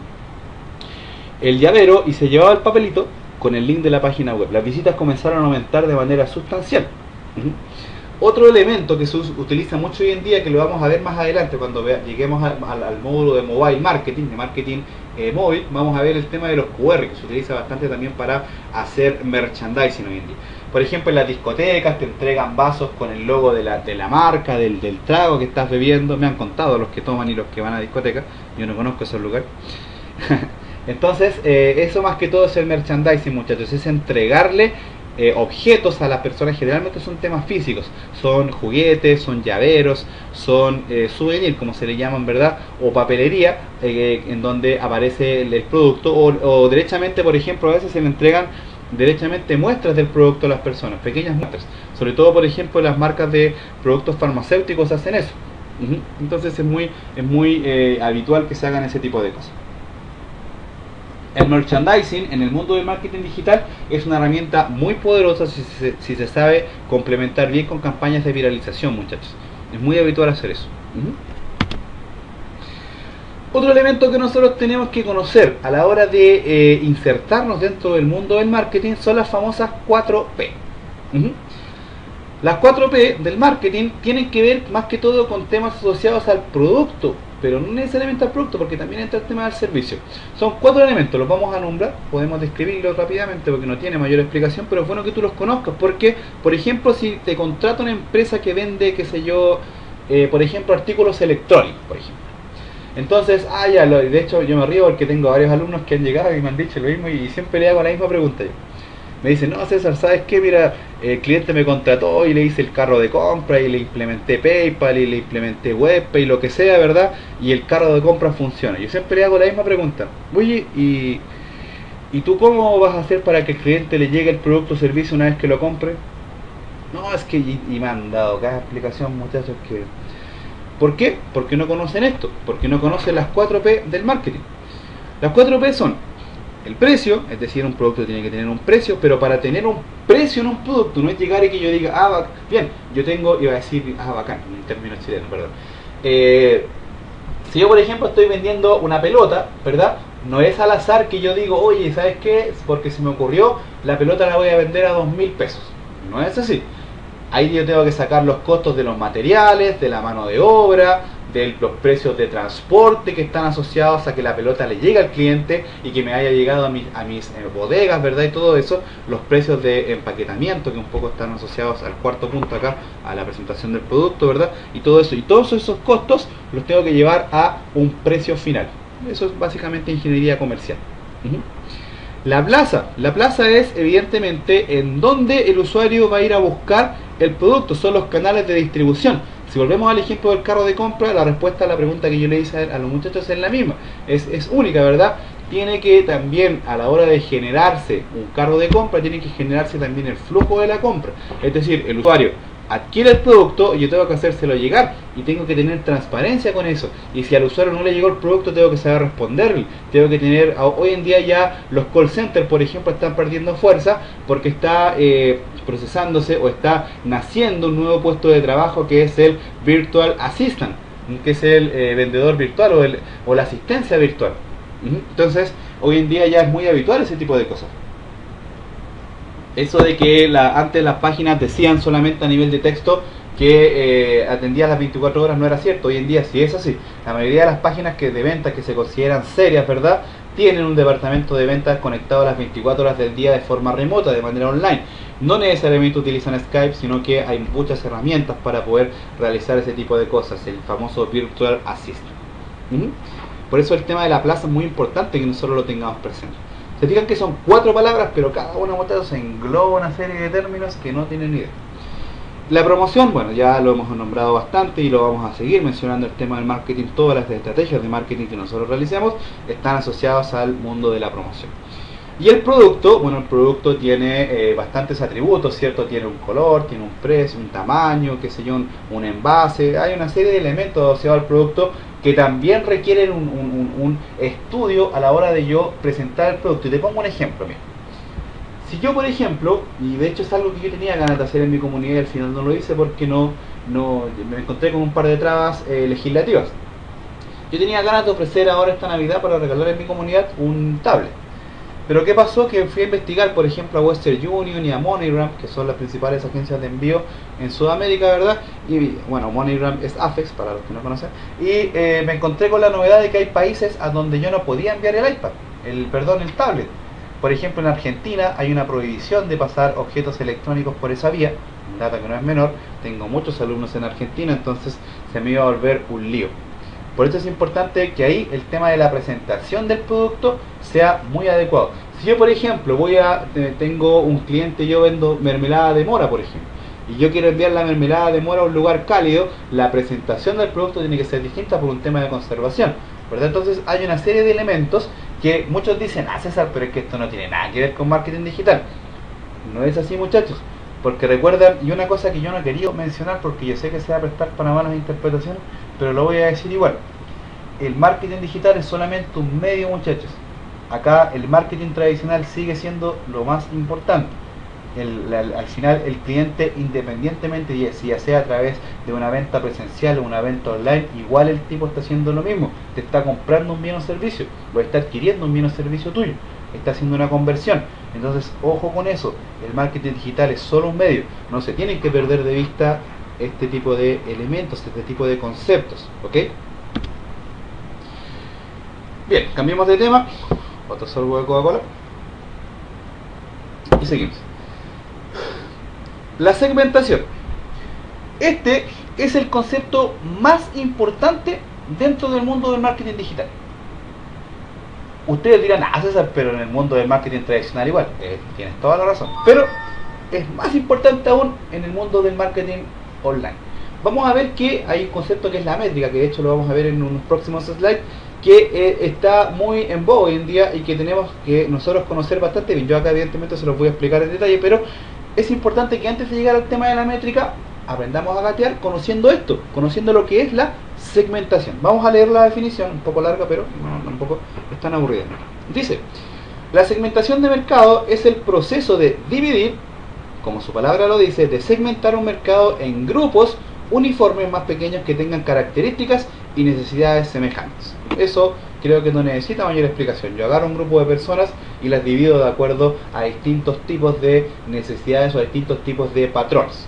llavero y se llevaba el papelito con el link de la página web. Las visitas comenzaron a aumentar de manera sustancial. Otro elemento que se utiliza mucho hoy en día, que lo vamos a ver más adelante cuando lleguemos al módulo de mobile marketing, de marketing móvil, vamos a ver el tema de los QR, que se utiliza bastante también para hacer merchandising hoy en día. Por ejemplo, en las discotecas te entregan vasos con el logo de la marca, del trago que estás bebiendo. Me han contado los que toman y los que van a discotecas, yo no conozco esos lugares. Entonces, eso más que todo es el merchandising, muchachos, es entregarle objetos a las personas. Generalmente son temas físicos, son juguetes, son llaveros, son souvenirs, como se le llaman, ¿verdad? O papelería, en donde aparece el producto, o derechamente, por ejemplo, a veces se le entregan derechamente muestras del producto a las personas, pequeñas muestras. Sobre todo, por ejemplo, las marcas de productos farmacéuticos hacen eso. Entonces es muy habitual que se hagan ese tipo de cosas. El merchandising en el mundo del marketing digital es una herramienta muy poderosa si se sabe complementar bien con campañas de viralización, muchachos. Es muy habitual hacer eso. Otro elemento que nosotros tenemos que conocer a la hora de insertarnos dentro del mundo del marketing son las famosas 4P. Las 4P del marketing tienen que ver más que todo con temas asociados al producto, pero no necesariamente al producto, porque también entra el tema del servicio. Son 4 elementos, los vamos a nombrar, podemos describirlos rápidamente porque no tiene mayor explicación, pero es bueno que tú los conozcas, porque, por ejemplo, si te contrata una empresa que vende, qué sé yo, por ejemplo, artículos electrónicos, por ejemplo. Entonces, de hecho yo me río porque tengo varios alumnos que han llegado y me han dicho lo mismo y siempre le hago la misma pregunta yo. Me dicen, no César, ¿sabes qué? Mira, el cliente me contrató y le hice el carro de compra y le implementé PayPal y le implementé WebPay, lo que sea, ¿verdad? Y el carro de compra funciona. Yo siempre le hago la misma pregunta. Oye, ¿y tú cómo vas a hacer para que el cliente le llegue el producto o servicio una vez que lo compre? No, es que, y me han dado cada explicación, muchachos, que... ¿Por qué? Porque no conocen esto, porque no conocen las 4P del marketing. Las 4P son el precio, es decir, un producto tiene que tener un precio, pero para tener un precio en un producto no es llegar y que yo diga, bien, yo tengo, iba a decir, bacán, un término chileno, perdón. Si yo, por ejemplo, estoy vendiendo una pelota, ¿verdad? No es al azar que yo digo, oye, ¿sabes qué? Porque se me ocurrió, la pelota la voy a vender a 2.000 pesos. No es así. Ahí yo tengo que sacar los costos de los materiales, de la mano de obra, de los precios de transporte que están asociados a que la pelota le llegue al cliente y que me haya llegado a mis bodegas, ¿verdad? Y todo eso, los precios de empaquetamiento que un poco están asociados al cuarto punto acá, a la presentación del producto, ¿verdad? Y todo eso, y todos esos costos los tengo que llevar a un precio final. Eso es básicamente ingeniería comercial. La plaza es evidentemente en donde el usuario va a ir a buscar el producto, son los canales de distribución. Si volvemos al ejemplo del carro de compra, la respuesta a la pregunta que yo le hice a los muchachos es la misma, es única, ¿verdad? Tiene que también, a la hora de generarse un carro de compra, tiene que generarse también el flujo de la compra. Es decir, el usuario adquiere el producto y yo tengo que hacérselo llegar y tengo que tener transparencia con eso. Y si al usuario no le llegó el producto, tengo que saber responderle. Tengo que tener, hoy en día ya los call centers, por ejemplo, están perdiendo fuerza porque está procesándose o está naciendo un nuevo puesto de trabajo que es el Virtual Assistant, que es el vendedor virtual o la asistencia virtual. Entonces, hoy en día ya es muy habitual ese tipo de cosas. Eso de que antes las páginas decían solamente a nivel de texto que atendía las 24 horas no era cierto. Hoy en día sí es así. La mayoría de las páginas de ventas que se consideran serias, ¿verdad?, tienen un departamento de ventas conectado a las 24 horas del día de forma remota, de manera online. No necesariamente utilizan Skype, sino que hay muchas herramientas para poder realizar ese tipo de cosas, el famoso Virtual Assistant. Por eso el tema de la plaza es muy importante que nosotros lo tengamos presente. Se fijan que son 4 palabras, pero cada una se engloba una serie de términos que no tienen ni idea. La promoción, bueno, ya lo hemos nombrado bastante y lo vamos a seguir mencionando el tema del marketing. Todas las estrategias de marketing que nosotros realicemos están asociadas al mundo de la promoción. Y el producto, bueno, el producto tiene bastantes atributos, ¿cierto? Tiene un color, tiene un precio, un tamaño, qué sé yo, un envase. Hay una serie de elementos asociados al producto que también requieren un estudio a la hora de yo presentar el producto. Y te pongo un ejemplo, mira. Si yo, por ejemplo, y de hecho es algo que yo tenía ganas de hacer en mi comunidad y al final no lo hice porque me encontré con un par de trabas legislativas. Yo tenía ganas de ofrecer ahora esta Navidad para regalar en mi comunidad un tablet. Pero ¿qué pasó? Que fui a investigar, por ejemplo, a Western Union y a MoneyGram, que son las principales agencias de envío en Sudamérica, ¿verdad? Y bueno, MoneyGram es Afex, para los que no conocen. Y me encontré con la novedad de que hay países a donde yo no podía enviar el iPad, el tablet. Por ejemplo, en Argentina hay una prohibición de pasar objetos electrónicos por esa vía, un dato que no es menor. Tengo muchos alumnos en Argentina, entonces se me iba a volver un lío. Por eso es importante que ahí el tema de la presentación del producto sea muy adecuado. Si yo, por ejemplo, tengo un cliente, yo vendo mermelada de mora, por ejemplo, y yo quiero enviar la mermelada de mora a un lugar cálido, la presentación del producto tiene que ser distinta por un tema de conservación, ¿verdad? Entonces hay una serie de elementos que muchos dicen, César, pero es que esto no tiene nada que ver con marketing digital. No es así, muchachos. Porque recuerdan, y una cosa que yo no quería mencionar porque yo sé que se va a prestar para malas interpretaciones, pero lo voy a decir igual. El marketing digital es solamente un medio, muchachos. Acá el marketing tradicional sigue siendo lo más importante. Al final el cliente, independientemente de si ya sea a través de una venta presencial o una venta online, igual el tipo está haciendo lo mismo. Te está comprando un bien o servicio, o está adquiriendo un bien o servicio tuyo, está haciendo una conversión. Entonces, ojo con eso, el marketing digital es solo un medio. No se tienen que perder de vista este tipo de elementos, este tipo de conceptos, ¿ok? Bien, cambiemos de tema. Otro sorbo de Coca-Cola y seguimos. La segmentación. Este es el concepto más importante dentro del mundo del marketing digital. Ustedes dirán, César, pero en el mundo del marketing tradicional igual. Tienes toda la razón. Pero es más importante aún en el mundo del marketing online. Vamos a ver que hay un concepto que es la métrica, que de hecho lo vamos a ver en unos próximos slides, que está muy en boga hoy en día y que tenemos que nosotros conocer bastante bien. Yo acá evidentemente se los voy a explicar en detalle, pero es importante que antes de llegar al tema de la métrica aprendamos a gatear conociendo esto, conociendo lo que es la segmentación. Vamos a leer la definición, un poco larga, pero no, tampoco es tan aburrida. Dice, la segmentación de mercado es el proceso de dividir, como su palabra lo dice, de segmentar un mercado en grupos uniformes más pequeños que tengan características y necesidades semejantes. Eso creo que no necesita mayor explicación. Yo agarro un grupo de personas y las divido de acuerdo a distintos tipos de necesidades o a distintos tipos de patrones.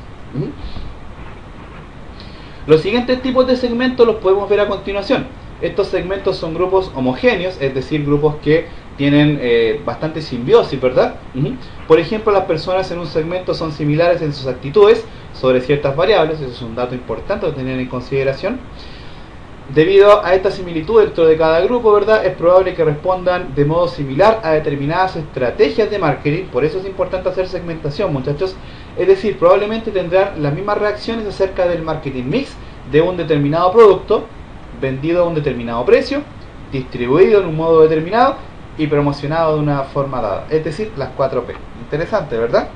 Los siguientes tipos de segmentos los podemos ver a continuación. Estos segmentos son grupos homogéneos, es decir, grupos que tienen bastante simbiosis, ¿verdad? Por ejemplo, las personas en un segmento son similares en sus actitudes sobre ciertas variables. Eso es un dato importante a tener en consideración. Debido a esta similitud dentro de cada grupo, ¿verdad?, es probable que respondan de modo similar a determinadas estrategias de marketing. Por eso es importante hacer segmentación, muchachos. Es decir, probablemente tendrán las mismas reacciones acerca del marketing mix de un determinado producto, vendido a un determinado precio, distribuido en un modo determinado y promocionado de una forma dada. Es decir, las 4P. Interesante, ¿verdad?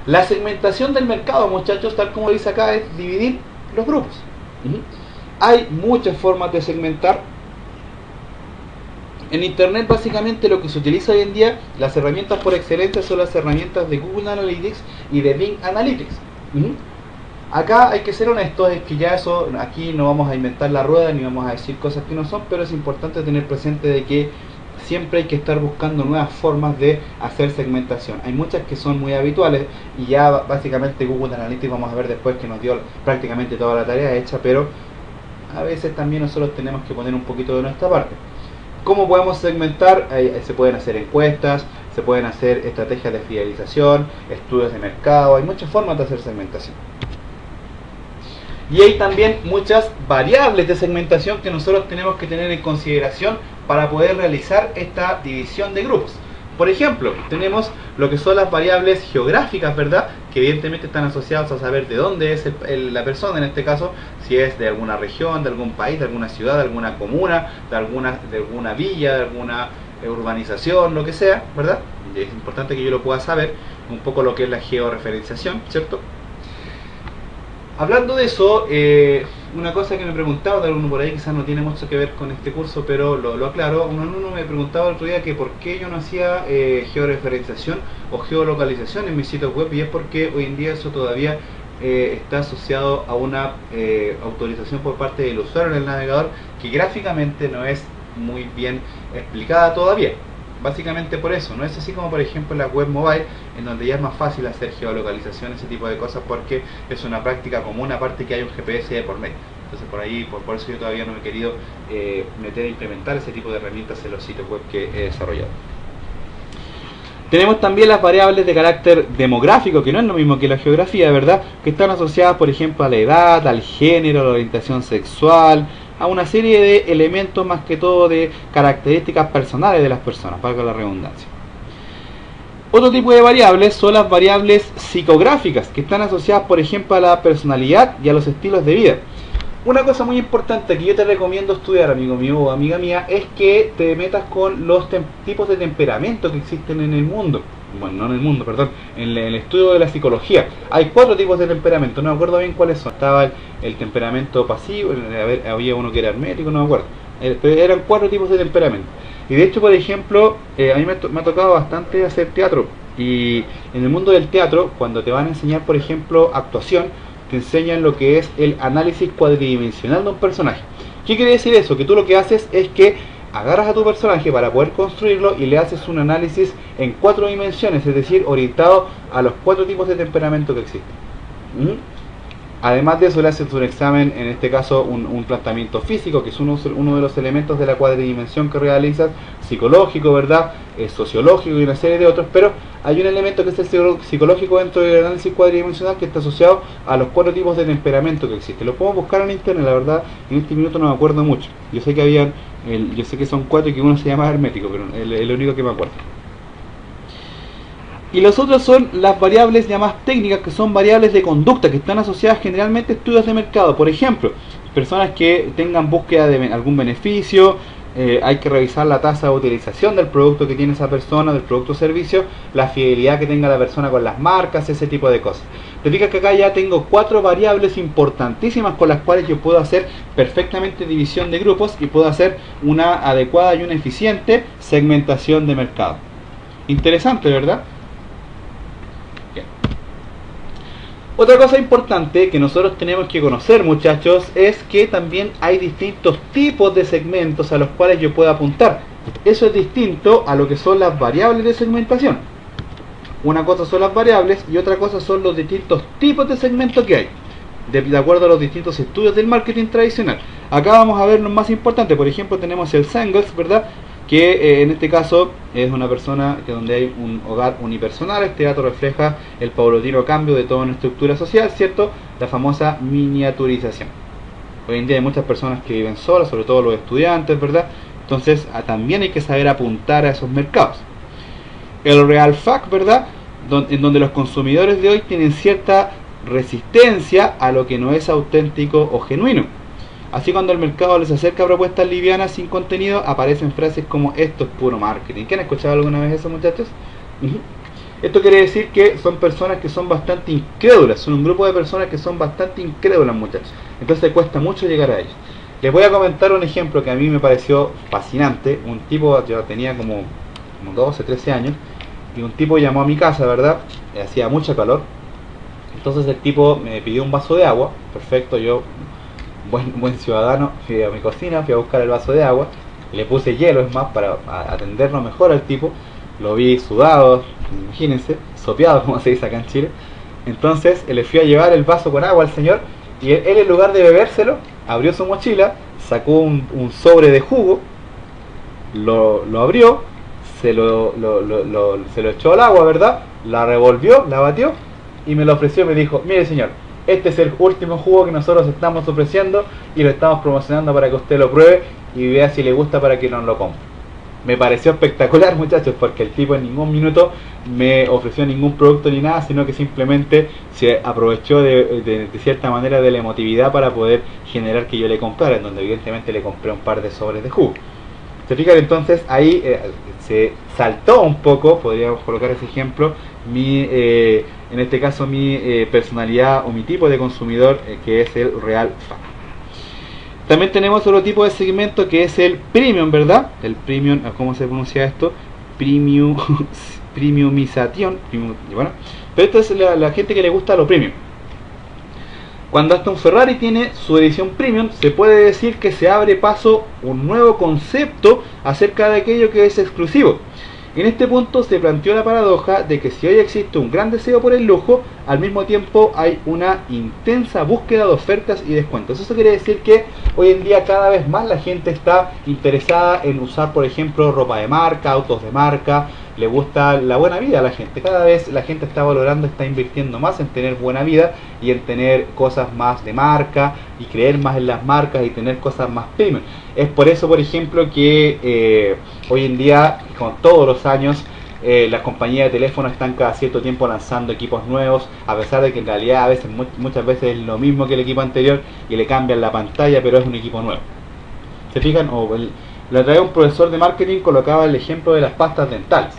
La segmentación del mercado, muchachos, tal como dice acá, es dividir los grupos. Hay muchas formas de segmentar. En internet básicamente lo que se utiliza hoy en día, las herramientas por excelencia son las herramientas de Google Analytics y de Bing Analytics. Acá hay que ser honestos, es que ya eso, aquí no vamos a inventar la rueda ni vamos a decir cosas que no son, pero es importante tener presente de que siempre hay que estar buscando nuevas formas de hacer segmentación. Hay muchas que son muy habituales y ya básicamente Google Analytics vamos a ver después que nos dio prácticamente toda la tarea hecha, pero a veces también nosotros tenemos que poner un poquito de nuestra parte. ¿Cómo podemos segmentar? Se pueden hacer encuestas, se pueden hacer estrategias de fidelización, estudios de mercado, hay muchas formas de hacer segmentación. Y hay también muchas variables de segmentación que nosotros tenemos que tener en consideración para poder realizar esta división de grupos. Por ejemplo, tenemos lo que son las variables geográficas, ¿verdad?, que evidentemente están asociadas a saber de dónde es la persona, en este caso, si es de alguna región, de algún país, de alguna ciudad, de alguna comuna, de alguna villa, de alguna urbanización, lo que sea, ¿verdad? Es importante que yo lo pueda saber, un poco lo que es la georreferenciación, ¿cierto? Hablando de eso, una cosa que me preguntaba de alguno por ahí, quizás no tiene mucho que ver con este curso, pero lo aclaro. Un alumno me preguntaba el otro día que por qué yo no hacía georreferenciación o geolocalización en mis sitios web, y es porque hoy en día eso todavía está asociado a una autorización por parte del usuario en el navegador que gráficamente no es muy bien explicada todavía. básicamente por eso. No es así como por ejemplo en la web mobile, en donde ya es más fácil hacer geolocalización, ese tipo de cosas, porque es una práctica común, aparte que hay un GPS de por medio. Entonces por ahí, por eso yo todavía no me he querido meter a implementar ese tipo de herramientas en los sitios web que he desarrollado. Tenemos también las variables de carácter demográfico, que no es lo mismo que la geografía, ¿verdad? Que están asociadas, por ejemplo, a la edad, al género, a la orientación sexual, a una serie de elementos más que todo de características personales de las personas, valga la redundancia. Otro tipo de variables son las variables psicográficas, que están asociadas, por ejemplo, a la personalidad y a los estilos de vida. Una cosa muy importante que yo te recomiendo estudiar, amigo mío o amiga mía, es que te metas con los tipos de temperamento que existen en el mundo. Bueno, no en el mundo, perdón, en el estudio de la psicología. Hay 4 tipos de temperamento, no me acuerdo bien cuáles son. Estaba el temperamento pasivo, había uno que era hermético, no me acuerdo. Eran 4 tipos de temperamento. Y de hecho, por ejemplo, a mí me ha tocado bastante hacer teatro. Y en el mundo del teatro, cuando te van a enseñar, por ejemplo, actuación, te enseñan lo que es el análisis cuadridimensional de un personaje. ¿Qué quiere decir eso? Que tú lo que haces es que agarras a tu personaje para poder construirlo y le haces un análisis en 4 dimensiones, es decir, orientado a los 4 tipos de temperamento que existen. Además de eso, le haces un examen, en este caso un planteamiento físico, que es uno de los elementos de la cuadridimensión que realizas, psicológico, ¿verdad? Sociológico y una serie de otros, pero hay un elemento que es el psicológico dentro del análisis cuadridimensional que está asociado a los 4 tipos de temperamento que existen. Lo podemos buscar en internet, la verdad, en este minuto no me acuerdo mucho. Yo sé que son 4 y que uno se llama hermético, pero es lo único que me acuerdo. Y los otros son las variables llamadas técnicas, que son variables de conducta, que están asociadas generalmente a estudios de mercado. Por ejemplo, personas que tengan búsqueda de algún beneficio, hay que revisar la tasa de utilización del producto que tiene esa persona, del producto o servicio, la fidelidad que tenga la persona con las marcas, ese tipo de cosas. Te fijas que acá ya tengo 4 variables importantísimas con las cuales yo puedo hacer perfectamente división de grupos y puedo hacer una adecuada y una eficiente segmentación de mercado. Interesante, ¿verdad? Otra cosa importante que nosotros tenemos que conocer, muchachos, es que también hay distintos tipos de segmentos a los cuales yo puedo apuntar. Eso es distinto a lo que son las variables de segmentación. Una cosa son las variables y otra cosa son los distintos tipos de segmentos que hay, de acuerdo a los distintos estudios del marketing tradicional. Acá vamos a ver lo más importante. Por ejemplo, tenemos el Singles, ¿verdad? Que en este caso es una persona donde hay un hogar unipersonal. Este dato refleja el paulatino cambio de toda una estructura social, ¿cierto? La famosa miniaturización. Hoy en día hay muchas personas que viven solas, sobre todo los estudiantes, ¿verdad? Entonces también hay que saber apuntar a esos mercados. El Real Fact, ¿verdad? En donde los consumidores de hoy tienen cierta resistencia a lo que no es auténtico o genuino. Así, cuando el mercado les acerca propuestas livianas sin contenido, aparecen frases como esto es puro marketing. ¿Quién ha escuchado alguna vez eso, muchachos? Esto quiere decir que son personas que son bastante incrédulas, son un grupo de personas que son bastante incrédulas, muchachos. Entonces cuesta mucho llegar a ellos. Les voy a comentar un ejemplo que a mí me pareció fascinante. Un tipo, yo tenía como 12, 13 años, y un tipo llamó a mi casa, ¿verdad? Hacía mucha calor. Entonces el tipo me pidió un vaso de agua. Perfecto, yo... Buen ciudadano, fui a mi cocina, fui a buscar el vaso de agua, le puse hielo, es más, para atenderlo mejor al tipo. Lo vi sudado, imagínense, sopeado, como se dice acá en Chile. Entonces le fui a llevar el vaso con agua al señor, y él en lugar de bebérselo, abrió su mochila, sacó un sobre de jugo, lo abrió, se lo echó al agua, ¿verdad? La revolvió, la batió y me lo ofreció. Me dijo: mire, señor, este es el último jugo que nosotros estamos ofreciendo y lo estamos promocionando para que usted lo pruebe y vea si le gusta para que nos lo compre. Me pareció espectacular, muchachos, porque el tipo en ningún minuto me ofreció ningún producto ni nada, sino que simplemente se aprovechó de cierta manera de la emotividad para poder generar que yo le comprara, en donde evidentemente le compré un par de sobres de jugo. ¿Se fijan? Entonces ahí se saltó un poco, podríamos colocar ese ejemplo, en este caso mi personalidad o mi tipo de consumidor, que es el Real Fact. También tenemos otro tipo de segmento que es el Premium, ¿verdad? El Premium, ¿cómo se pronuncia esto? Premiumization. Bueno, pero esto es la gente que le gusta lo Premium. Cuando hasta un Ferrari tiene su edición premium, se puede decir que se abre paso un nuevo concepto acerca de aquello que es exclusivo. En este punto se planteó la paradoja de que si hoy existe un gran deseo por el lujo, al mismo tiempo hay una intensa búsqueda de ofertas y descuentos. Eso quiere decir que hoy en día cada vez más la gente está interesada en usar, por ejemplo, ropa de marca, autos de marca. Le gusta la buena vida a la gente. Cada vez la gente está valorando, está invirtiendo más en tener buena vida y en tener cosas más de marca y creer más en las marcas y tener cosas más premium. Es por eso, por ejemplo, que hoy en día, como todos los años, las compañías de teléfono están cada cierto tiempo lanzando equipos nuevos, a pesar de que en realidad a veces, muchas veces es lo mismo que el equipo anterior y le cambian la pantalla, pero es un equipo nuevo. ¿Se fijan? La otra vez un profesor de marketing colocaba el ejemplo de las pastas dentales.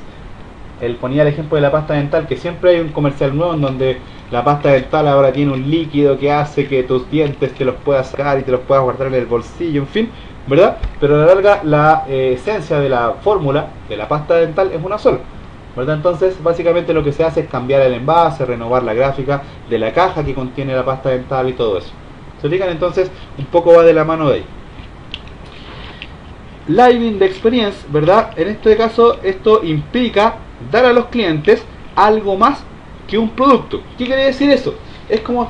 Él ponía el ejemplo de la pasta dental, que siempre hay un comercial nuevo en donde la pasta dental ahora tiene un líquido que hace que tus dientes te los puedas sacar y te los puedas guardar en el bolsillo, en fin, ¿verdad? Pero a la larga la esencia de la fórmula de la pasta dental es una sola, ¿verdad? Entonces básicamente lo que se hace es cambiar el envase, renovar la gráfica de la caja que contiene la pasta dental y todo eso. ¿Se fijan? Entonces un poco va de la mano de ahí. Living the experience, ¿verdad? En este caso esto implica dar a los clientes algo más que un producto. ¿Qué quiere decir eso? Es como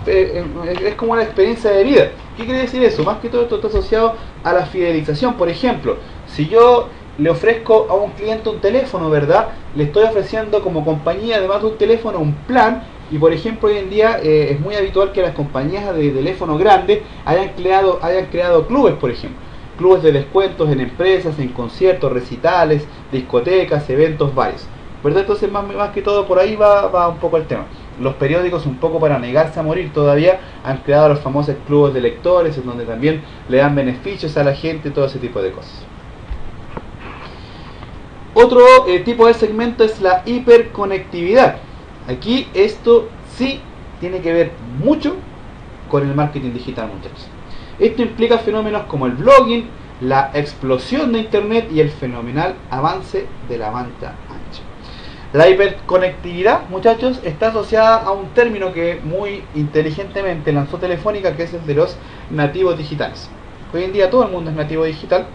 la experiencia de vida. ¿Qué quiere decir eso? Más que todo esto está asociado a la fidelización. Por ejemplo, si yo le ofrezco a un cliente un teléfono, ¿verdad? Le estoy ofreciendo como compañía, además de un teléfono, un plan. Y por ejemplo, hoy en día es muy habitual que las compañías de teléfono grandes hayan creado clubes, por ejemplo. Clubes de descuentos en empresas, en conciertos, recitales, discotecas, eventos varios, ¿verdad? Entonces más que todo por ahí va un poco el tema. Los periódicos, un poco para negarse a morir todavía, han creado los famosos clubes de lectores, en donde también le dan beneficios a la gente, todo ese tipo de cosas. Otro tipo de segmento es la hiperconectividad. Aquí esto sí tiene que ver mucho con el marketing digital, muchachos. Esto implica fenómenos como el blogging, la explosión de internet y el fenomenal avance de la banda ancha. La hiperconectividad, muchachos, está asociada a un término que muy inteligentemente lanzó Telefónica, que es el de los nativos digitales. Hoy en día todo el mundo es nativo digital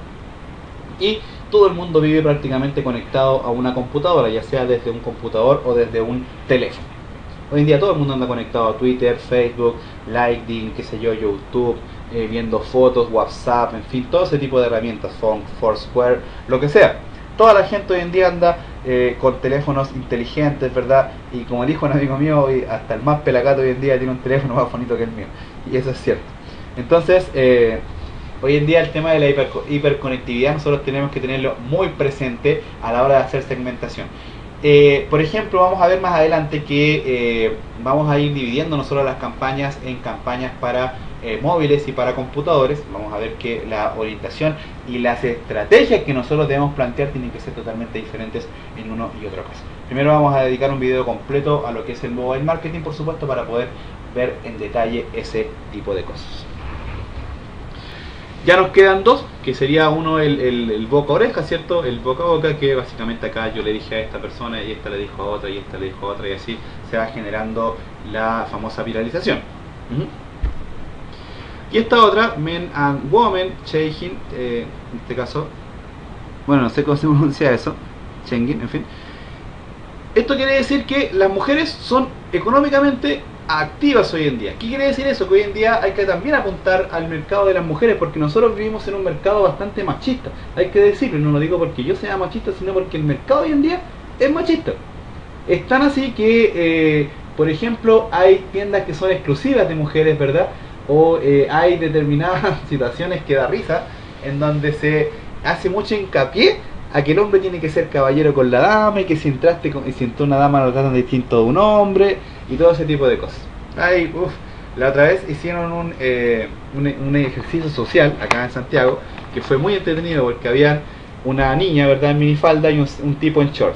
y todo el mundo vive prácticamente conectado a una computadora, ya sea desde un computador o desde un teléfono. Hoy en día todo el mundo anda conectado a Twitter, Facebook, LinkedIn, qué sé yo, YouTube, viendo fotos, WhatsApp, en fin, todo ese tipo de herramientas, Foursquare, lo que sea. Toda la gente hoy en día anda con teléfonos inteligentes, ¿verdad? Y como dijo un amigo mío, hasta el más pelagato hoy en día tiene un teléfono más bonito que el mío. Y eso es cierto. Entonces, hoy en día el tema de la hiperconectividad nosotros tenemos que tenerlo muy presente a la hora de hacer segmentación. Por ejemplo, vamos a ver más adelante que vamos a ir dividiendo nosotros las campañas en campañas para móviles y para computadores. Vamos a ver que la orientación y las estrategias que nosotros debemos plantear tienen que ser totalmente diferentes en uno y otro caso. Primero vamos a dedicar un video completo a lo que es el mobile marketing, por supuesto, para poder ver en detalle ese tipo de cosas. Ya nos quedan dos, que sería uno el boca a oreja, ¿cierto? El boca a boca, que básicamente acá yo le dije a esta persona y esta le dijo a otra y esta le dijo a otra, y así se va generando la famosa viralización. Y esta otra, Men and Women Changing, en este caso, bueno, no sé cómo se pronuncia eso, Changing, en fin. Esto quiere decir que las mujeres son económicamente activas hoy en día. ¿Qué quiere decir eso? Que hoy en día hay que también apuntar al mercado de las mujeres, porque nosotros vivimos en un mercado bastante machista. Hay que decirlo, y no lo digo porque yo sea machista, sino porque el mercado hoy en día es machista. Es tan así que, por ejemplo, hay tiendas que son exclusivas de mujeres, ¿verdad? O hay determinadas situaciones que da risa, en donde se hace mucho hincapié a que el hombre tiene que ser caballero con la dama, y que si entraste y si entró una dama lo tratan distinto de un hombre, y todo ese tipo de cosas. La otra vez hicieron un ejercicio social acá en Santiago, que fue muy entretenido, porque había una niña, ¿verdad?, en minifalda y un tipo en short.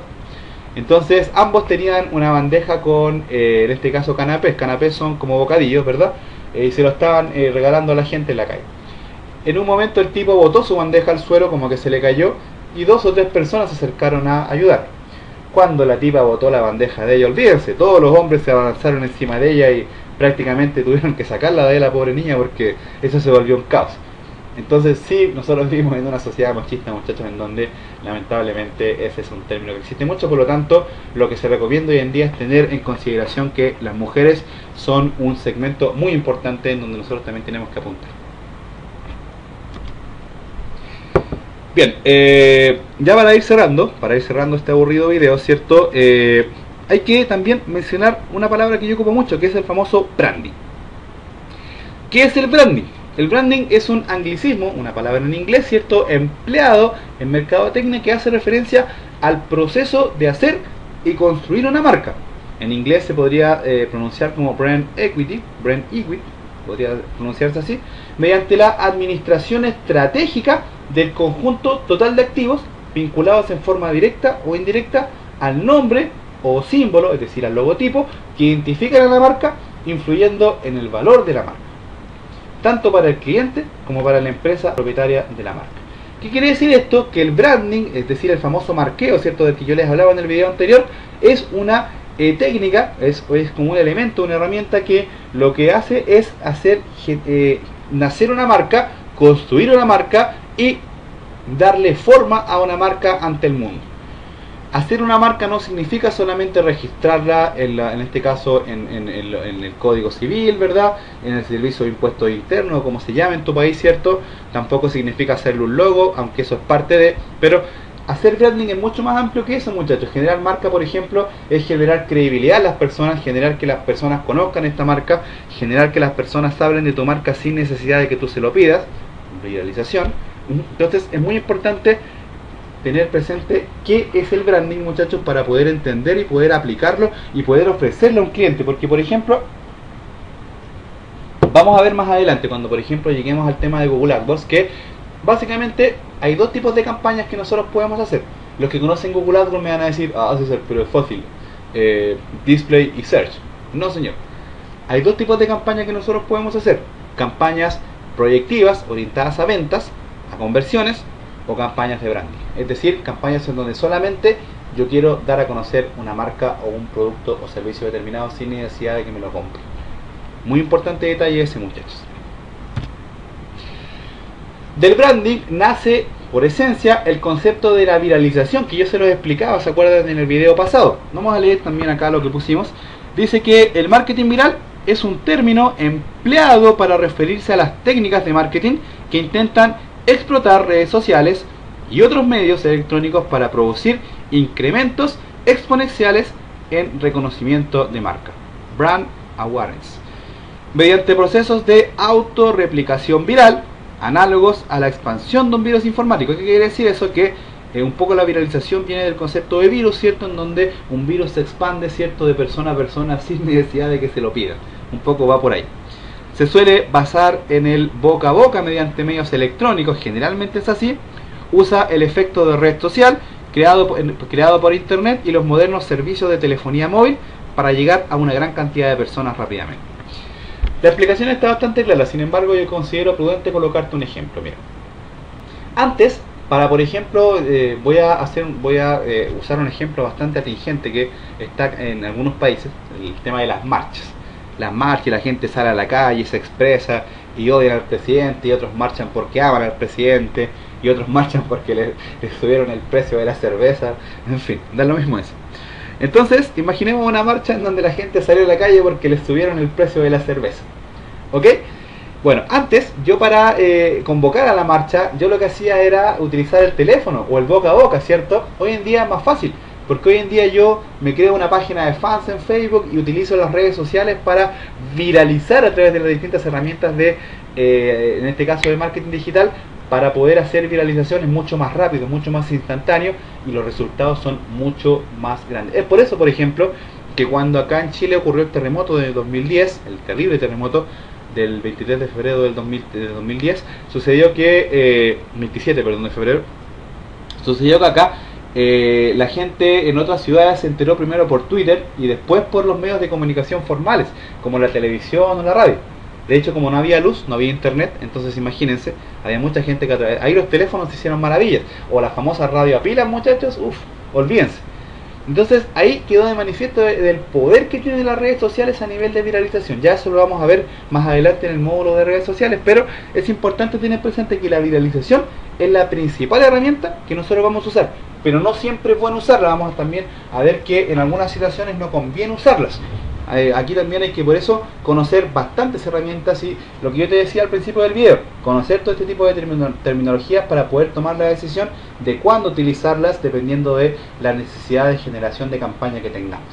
Entonces ambos tenían una bandeja con, en este caso, canapés. Canapés son como bocadillos, ¿verdad? Y se lo estaban regalando a la gente en la calle. En un momento el tipo botó su bandeja al suelo, como que se le cayó, y 2 o 3 personas se acercaron a ayudar. Cuando la tipa botó la bandeja de ella, olvídense, todos los hombres se abalanzaron encima de ella y prácticamente tuvieron que sacarla de la pobre niña porque eso se volvió un caos. Entonces sí, nosotros vivimos en una sociedad machista, muchachos, en donde lamentablemente ese es un término que existe mucho. Por lo tanto, lo que se recomienda hoy en día es tener en consideración que las mujeres son un segmento muy importante en donde nosotros también tenemos que apuntar. Bien, ya para ir cerrando este aburrido video, ¿cierto? Hay que también mencionar una palabra que yo ocupo mucho, que es el famoso branding. ¿Qué es el branding? El branding es un anglicismo, una palabra en inglés, ¿cierto?, empleado en mercadotecnia que hace referencia al proceso de hacer y construir una marca. En inglés se podría pronunciar como brand equity, podría pronunciarse así, mediante la administración estratégica del conjunto total de activos vinculados en forma directa o indirecta al nombre o símbolo, es decir, al logotipo, que identifican a la marca, influyendo en el valor de la marca, tanto para el cliente como para la empresa propietaria de la marca. ¿Qué quiere decir esto? Que el branding, es decir, el famoso marqueo, ¿cierto?, del que yo les hablaba en el video anterior, es una técnica, es como un elemento, una herramienta que lo que hace es hacer nacer una marca, construir una marca y darle forma a una marca ante el mundo. Hacer una marca no significa solamente registrarla, en este caso en el Código Civil, ¿verdad?, en el Servicio de Impuestos Internos, como se llama en tu país, ¿cierto? Tampoco significa hacerle un logo, aunque eso es parte de... Pero hacer branding es mucho más amplio que eso, muchachos. Generar marca, por ejemplo, es generar credibilidad a las personas, generar que las personas conozcan esta marca, generar que las personas hablen de tu marca sin necesidad de que tú se lo pidas, viralización. Entonces es muy importante tener presente qué es el branding, muchachos, para poder entender y poder aplicarlo y poder ofrecerlo a un cliente. Porque, por ejemplo, vamos a ver más adelante, cuando por ejemplo lleguemos al tema de Google AdWords, que básicamente hay dos tipos de campañas que nosotros podemos hacer. Los que conocen Google AdWords me van a decir, César, pero es fácil, display y search. No, señor, hay dos tipos de campañas que nosotros podemos hacer: campañas proyectivas orientadas a ventas, a conversiones, o campañas de branding, es decir, campañas en donde solamente yo quiero dar a conocer una marca o un producto o servicio determinado sin necesidad de que me lo compre. Muy importante detalle ese, muchachos. Del branding nace por esencia el concepto de la viralización, que yo se los explicaba, ¿se acuerdan?, en el video pasado. Vamos a leer también acá lo que pusimos. Dice que el marketing viral es un término empleado para referirse a las técnicas de marketing que intentan explotar redes sociales y otros medios electrónicos para producir incrementos exponenciales en reconocimiento de marca, brand awareness, mediante procesos de autorreplicación viral análogos a la expansión de un virus informático. ¿Qué quiere decir eso? Que un poco la viralización viene del concepto de virus, ¿cierto?, en donde un virus se expande, ¿cierto?, de persona a persona sin necesidad de que se lo pidan. Un poco va por ahí. Se suele basar en el boca a boca mediante medios electrónicos, generalmente es así. Usa el efecto de red social creado por internet y los modernos servicios de telefonía móvil para llegar a una gran cantidad de personas rápidamente. La explicación está bastante clara, sin embargo yo considero prudente colocarte un ejemplo. Mira, antes, para por ejemplo, voy a usar un ejemplo bastante atingente que está en algunos países, el tema de las marchas. Las marchas, y la gente sale a la calle, se expresa y odian al presidente, y otros marchan porque aman al presidente, y otros marchan porque les subieron el precio de la cerveza, en fin, da lo mismo eso. Entonces, imaginemos una marcha en donde la gente salió a la calle porque les subieron el precio de la cerveza. ¿Ok? Bueno, antes, yo para convocar a la marcha, yo lo que hacía era utilizar el teléfono o el boca a boca, ¿cierto? Hoy en día es más fácil, porque hoy en día yo me creo una página de fans en Facebook y utilizo las redes sociales para viralizar a través de las distintas herramientas de, en este caso de marketing digital, para poder hacer viralizaciones mucho más rápido, mucho más instantáneo, y los resultados son mucho más grandes. Es por eso, por ejemplo, que cuando acá en Chile ocurrió el terremoto de 2010, el terrible terremoto del 23 de febrero del 2010, sucedió que, 27, perdón, de febrero, sucedió que acá la gente en otras ciudades se enteró primero por Twitter y después por los medios de comunicación formales, como la televisión o la radio. De hecho, como no había luz, no había internet, entonces imagínense, había mucha gente que ahí los teléfonos se hicieron maravillas, o la famosa radio a pilas, muchachos, olvídense. Entonces ahí quedó de manifiesto del poder que tienen las redes sociales a nivel de viralización. Ya eso lo vamos a ver más adelante en el módulo de redes sociales, pero es importante tener presente que la viralización es la principal herramienta que nosotros vamos a usar, pero no siempre es bueno usarla. Vamos también a ver que en algunas situaciones no conviene usarlas. Aquí también hay que por eso conocer bastantes herramientas y lo que yo te decía al principio del video, conocer todo este tipo de terminologías para poder tomar la decisión de cuándo utilizarlas dependiendo de la necesidad de generación de campaña que tengamos.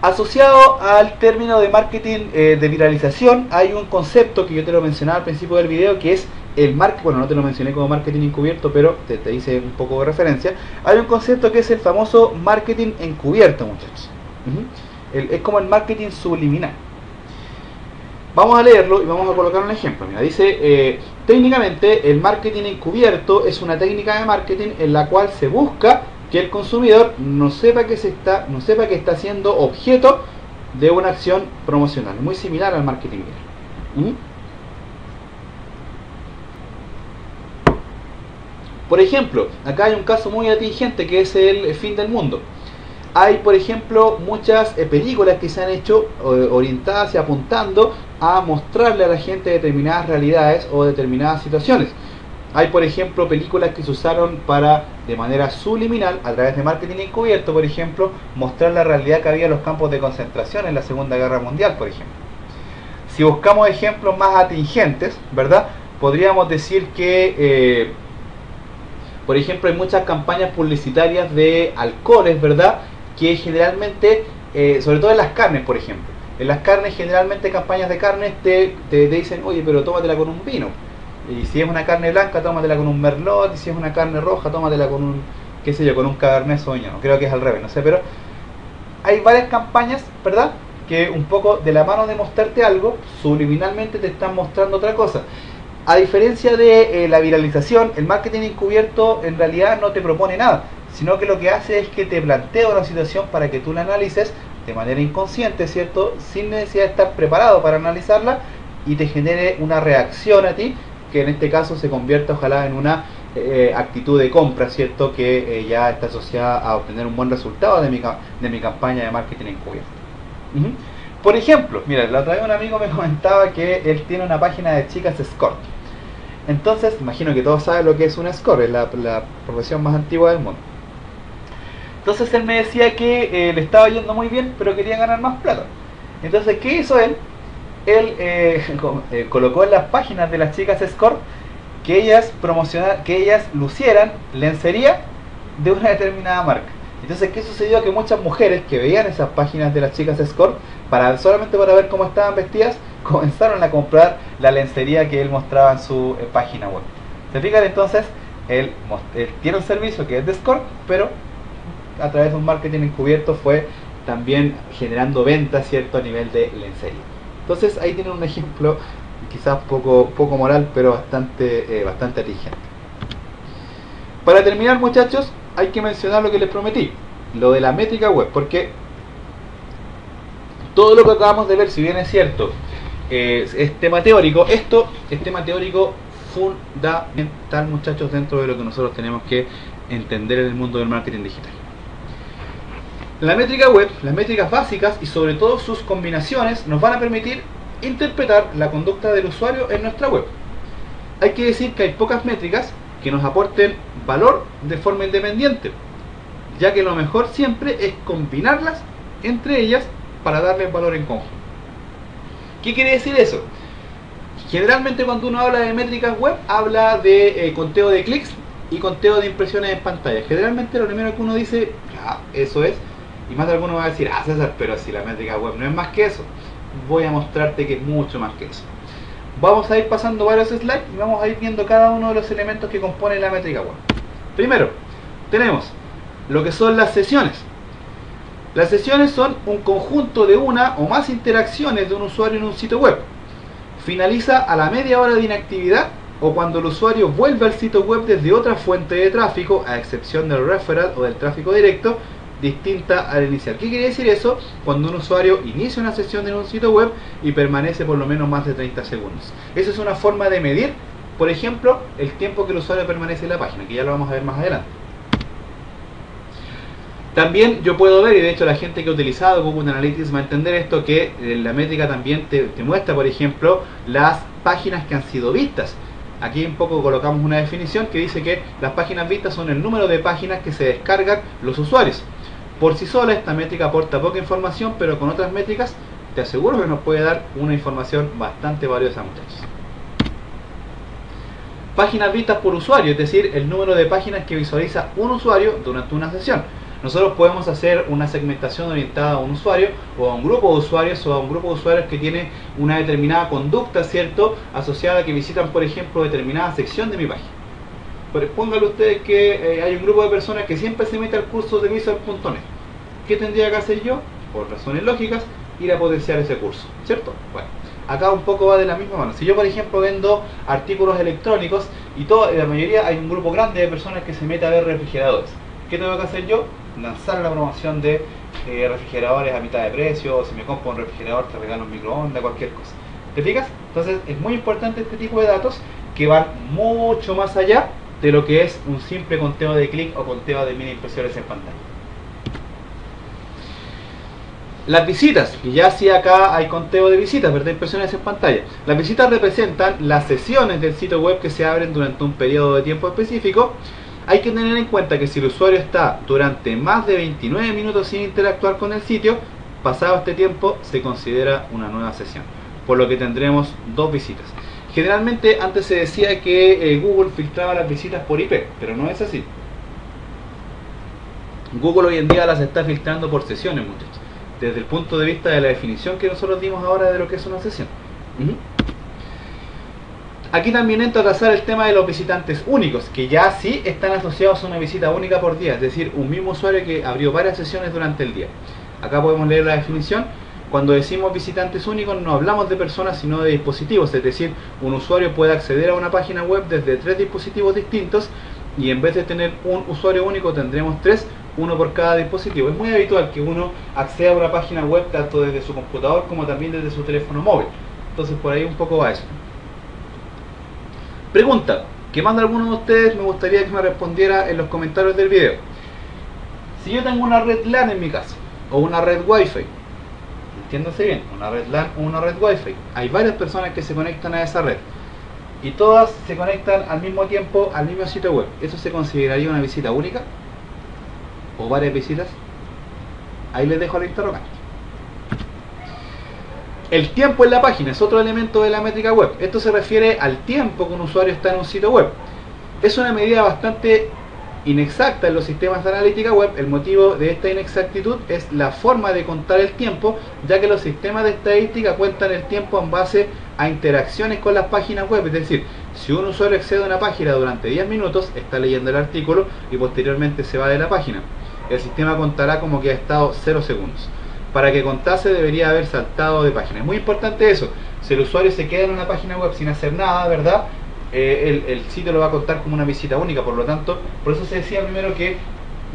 Asociado al término de marketing de viralización hay un concepto que yo te lo mencionaba al principio del video, que es el marketing. Bueno, no te lo mencioné como marketing encubierto, pero te hice un poco de referencia. Hay un concepto que es el famoso marketing encubierto, muchachos. Es como el marketing subliminal. Vamos a leerlo y vamos a colocar un ejemplo. Mira, dice, técnicamente el marketing encubierto es una técnica de marketing en la cual se busca que el consumidor no sepa que está siendo objeto de una acción promocional, muy similar al marketing viral. Por ejemplo, acá hay un caso muy atingente que es el fin del mundo. Hay, por ejemplo, muchas películas que se han hecho orientadas y apuntando a mostrarle a la gente determinadas realidades o determinadas situaciones. Hay, por ejemplo, películas que se usaron para, de manera subliminal, a través de marketing encubierto, por ejemplo, mostrar la realidad que había en los campos de concentración en la Segunda Guerra Mundial, por ejemplo. Si buscamos ejemplos más atingentes, ¿verdad? Podríamos decir que, por ejemplo, hay muchas campañas publicitarias de alcoholes, ¿verdad? Que generalmente, sobre todo en las carnes, por ejemplo. En las carnes, generalmente campañas de carnes te dicen, oye, pero tómatela con un vino. Y si es una carne blanca, tómatela con un merlot. Y si es una carne roja, tómatela con un, qué sé yo, con un cabernet sauvignon. Creo que es al revés, no sé, pero hay varias campañas, ¿verdad? Que un poco de la mano de mostrarte algo, subliminalmente te están mostrando otra cosa. A diferencia de la viralización, el marketing encubierto en realidad no te propone nada, sino que lo que hace es que te plantea una situación para que tú la analices de manera inconsciente, ¿cierto? Sin necesidad de estar preparado para analizarla, y te genere una reacción a ti, que en este caso se convierta ojalá en una actitud de compra, ¿cierto? Que ya está asociada a obtener un buen resultado de mi campaña de marketing encubierto. Por ejemplo, mira, la otra vez un amigo me comentaba que él tiene una página de chicas escort. Entonces, imagino que todos saben lo que es una escort, es la profesión más antigua del mundo. Entonces él me decía que le estaba yendo muy bien, pero quería ganar más plata. Entonces, ¿qué hizo él? Él colocó en las páginas de las chicas escort que ellas lucieran lencería de una determinada marca. Entonces, ¿qué sucedió? Que muchas mujeres que veían esas páginas de las chicas escort, solamente para ver cómo estaban vestidas, comenzaron a comprar la lencería que él mostraba en su página web. ¿Se fijan? Entonces, él tiene un servicio que es de escort, pero a través de un marketing encubierto fue también generando ventas, ¿cierto?, a nivel de lencería. Entonces, ahí tienen un ejemplo, quizás poco moral, pero bastante atingente. Para terminar, muchachos, hay que mencionar lo que les prometí, lo de la métrica web, porque todo lo que acabamos de ver, si bien es cierto, es tema teórico, esto es tema teórico fundamental, muchachos, dentro de lo que nosotros tenemos que entender en el mundo del marketing digital. La métrica web, las métricas básicas y sobre todo sus combinaciones nos van a permitir interpretar la conducta del usuario en nuestra web. Hay que decir que hay pocas métricas que nos aporten valor de forma independiente, ya que lo mejor siempre es combinarlas entre ellas para darles valor en conjunto. ¿Qué quiere decir eso? Generalmente cuando uno habla de métricas web, habla de conteo de clics y conteo de impresiones en pantalla. Generalmente lo primero que uno dice, ya, eso es, y más de alguno va a decir, César, pero si la métrica web no es más que eso. Voy a mostrarte que es mucho más que eso. Vamos a ir pasando varios slides y vamos a ir viendo cada uno de los elementos que componen la métrica web. Primero, tenemos lo que son las sesiones. Las sesiones son un conjunto de una o más interacciones de un usuario en un sitio web. Finaliza a la media hora de inactividad o cuando el usuario vuelve al sitio web desde otra fuente de tráfico, a excepción del referral o del tráfico directo, distinta al inicial. ¿Qué quiere decir eso? Cuando un usuario inicia una sesión en un sitio web y permanece por lo menos más de 30 segundos. Esa es una forma de medir, por ejemplo, el tiempo que el usuario permanece en la página, que ya lo vamos a ver más adelante. También yo puedo ver, y de hecho la gente que ha utilizado Google Analytics va a entender esto, que la métrica también te muestra, por ejemplo, las páginas que han sido vistas. Aquí un poco colocamos una definición que dice que las páginas vistas son el número de páginas que se descargan los usuarios. Por sí sola esta métrica aporta poca información, pero con otras métricas te aseguro que nos puede dar una información bastante valiosa, muchachos. Páginas vistas por usuario, es decir, el número de páginas que visualiza un usuario durante una sesión. Nosotros podemos hacer una segmentación orientada a un usuario o a un grupo de usuarios o a un grupo de usuarios que tiene una determinada conducta, ¿cierto?, asociada a que visitan, por ejemplo, determinada sección de mi página. Pero pónganle ustedes que hay un grupo de personas que siempre se mete al curso de Visual.net. ¿Qué tendría que hacer yo? Por razones lógicas, ir a potenciar ese curso, ¿cierto? Bueno, acá un poco va de la misma mano. Si yo, por ejemplo, vendo artículos electrónicos y la mayoría hay un grupo grande de personas que se mete a ver refrigeradores, ¿qué tengo que hacer yo? Lanzar la promoción de refrigeradores a mitad de precio, o si me compro un refrigerador te regalo un microondas, cualquier cosa. ¿Te fijas? Entonces es muy importante este tipo de datos que van mucho más allá de lo que es un simple conteo de clic o conteo de mini impresiones en pantalla. Las visitas, y ya sí acá hay conteo de visitas, ¿verdad? Impresiones en pantalla. Las visitas representan las sesiones del sitio web que se abren durante un periodo de tiempo específico. Hay que tener en cuenta que si el usuario está durante más de 29 minutos sin interactuar con el sitio, pasado este tiempo se considera una nueva sesión, por lo que tendremos 2 visitas. Generalmente antes se decía que Google filtraba las visitas por IP, pero no es así. Google hoy en día las está filtrando por sesiones, muchachos, desde el punto de vista de la definición que nosotros dimos ahora de lo que es una sesión. Aquí también entra a trazar el tema de los visitantes únicos, que ya sí están asociados a una visita única por día, es decir, un mismo usuario que abrió varias sesiones durante el día. Acá podemos leer la definición. Cuando decimos visitantes únicos no hablamos de personas sino de dispositivos, es decir, un usuario puede acceder a una página web desde 3 dispositivos distintos y en vez de tener un usuario único tendremos 3, uno por cada dispositivo. Es muy habitual que uno acceda a una página web tanto desde su computador como también desde su teléfono móvil. Entonces por ahí un poco va eso. Pregunta, que más de alguno de ustedes me gustaría que me respondiera en los comentarios del video. Si yo tengo una red LAN en mi casa, o una red Wi-Fi, entiéndase bien, una red LAN o una red Wi-Fi, hay varias personas que se conectan a esa red, y todas se conectan al mismo tiempo al mismo sitio web, ¿eso se consideraría una visita única? ¿O varias visitas? Ahí les dejo la interrogante. El tiempo en la página es otro elemento de la métrica web. Esto se refiere al tiempo que un usuario está en un sitio web. Es una medida bastante inexacta en los sistemas de analítica web. El motivo de esta inexactitud es la forma de contar el tiempo, ya que los sistemas de estadística cuentan el tiempo en base a interacciones con las páginas web. Es decir, si un usuario accede a una página durante 10 minutos, está leyendo el artículo y posteriormente se va de la página, el sistema contará como que ha estado 0 segundos. Para que contase debería haber saltado de página. Es muy importante eso. Si el usuario se queda en una página web sin hacer nada, ¿verdad? El sitio lo va a contar como una visita única. Por lo tanto, por eso se decía primero que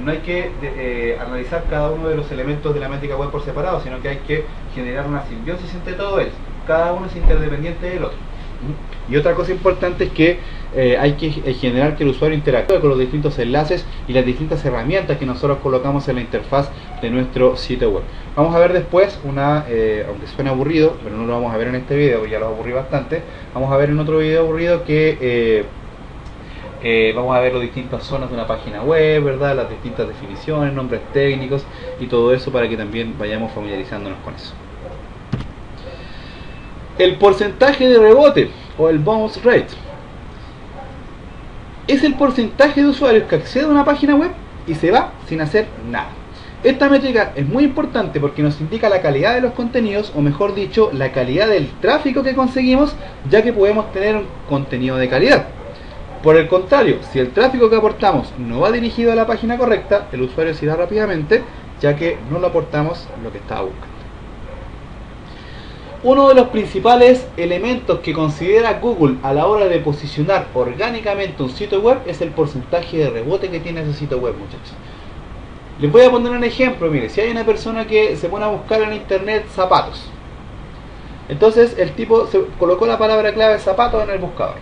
no hay que analizar cada uno de los elementos de la métrica web por separado, sino que hay que generar una simbiosis entre todos ellos. Cada uno es interdependiente del otro. Y otra cosa importante es que hay que generar que el usuario interactúe con los distintos enlaces y las distintas herramientas que nosotros colocamos en la interfaz de nuestro sitio web. Vamos a ver después aunque suene aburrido, pero no lo vamos a ver en este video porque ya lo aburrí bastante. Vamos a ver en otro video aburrido que vamos a ver las distintas zonas de una página web, ¿verdad? Las distintas definiciones, nombres técnicos y todo eso para que también vayamos familiarizándonos con eso. El porcentaje de rebote o el bounce rate es el porcentaje de usuarios que acceden a una página web y se va sin hacer nada. Esta métrica es muy importante porque nos indica la calidad de los contenidos, o mejor dicho, la calidad del tráfico que conseguimos, ya que podemos tener un contenido de calidad. Por el contrario, si el tráfico que aportamos no va dirigido a la página correcta, el usuario se irá rápidamente, ya que no le aportamos lo que estaba buscando. Uno de los principales elementos que considera Google a la hora de posicionar orgánicamente un sitio web es el porcentaje de rebote que tiene ese sitio web, muchachos. Les voy a poner un ejemplo. Mire, si hay una persona que se pone a buscar en internet zapatos, entonces el tipo se colocó la palabra clave zapatos en el buscador.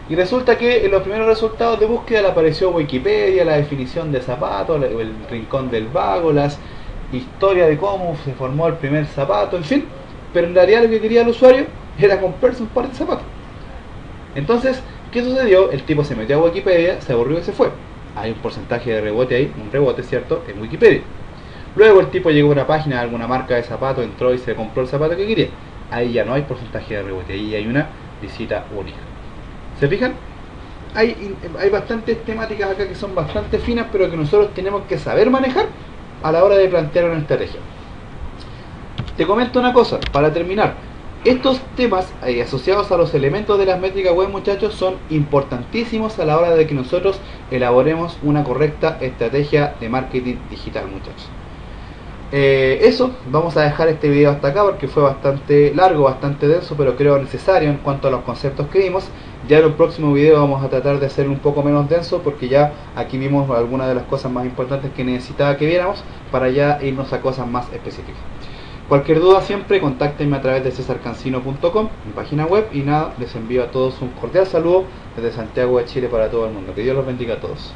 Y resulta que en los primeros resultados de búsqueda le apareció Wikipedia, la definición de zapato, el rincón del vago, las historias de cómo se formó el primer zapato, en fin. Pero en realidad lo que quería el usuario era comprarse un par de zapatos. Entonces, ¿qué sucedió? El tipo se metió a Wikipedia, se aburrió y se fue. Hay un porcentaje de rebote ahí, un rebote, ¿cierto?, en Wikipedia. Luego el tipo llegó a una página de alguna marca de zapatos, entró y se compró el zapato que quería. Ahí ya no hay porcentaje de rebote, ahí hay una visita única. ¿Se fijan? Hay bastantes temáticas acá que son bastante finas, pero que nosotros tenemos que saber manejar a la hora de plantear una estrategia. Te comento una cosa, para terminar. Estos temas asociados a los elementos de las métricas web, muchachos, son importantísimos a la hora de que nosotros elaboremos una correcta estrategia de marketing digital, muchachos. Eso, vamos a dejar este video hasta acá porque fue bastante largo, bastante denso, pero creo necesario en cuanto a los conceptos que vimos. Ya en el próximo video vamos a tratar de hacerlo un poco menos denso, porque ya aquí vimos algunas de las cosas más importantes que necesitaba que viéramos, para ya irnos a cosas más específicas. Cualquier duda siempre contáctenme a través de cesarcancino.com, mi página web, y nada, les envío a todos un cordial saludo desde Santiago de Chile para todo el mundo. Que Dios los bendiga a todos.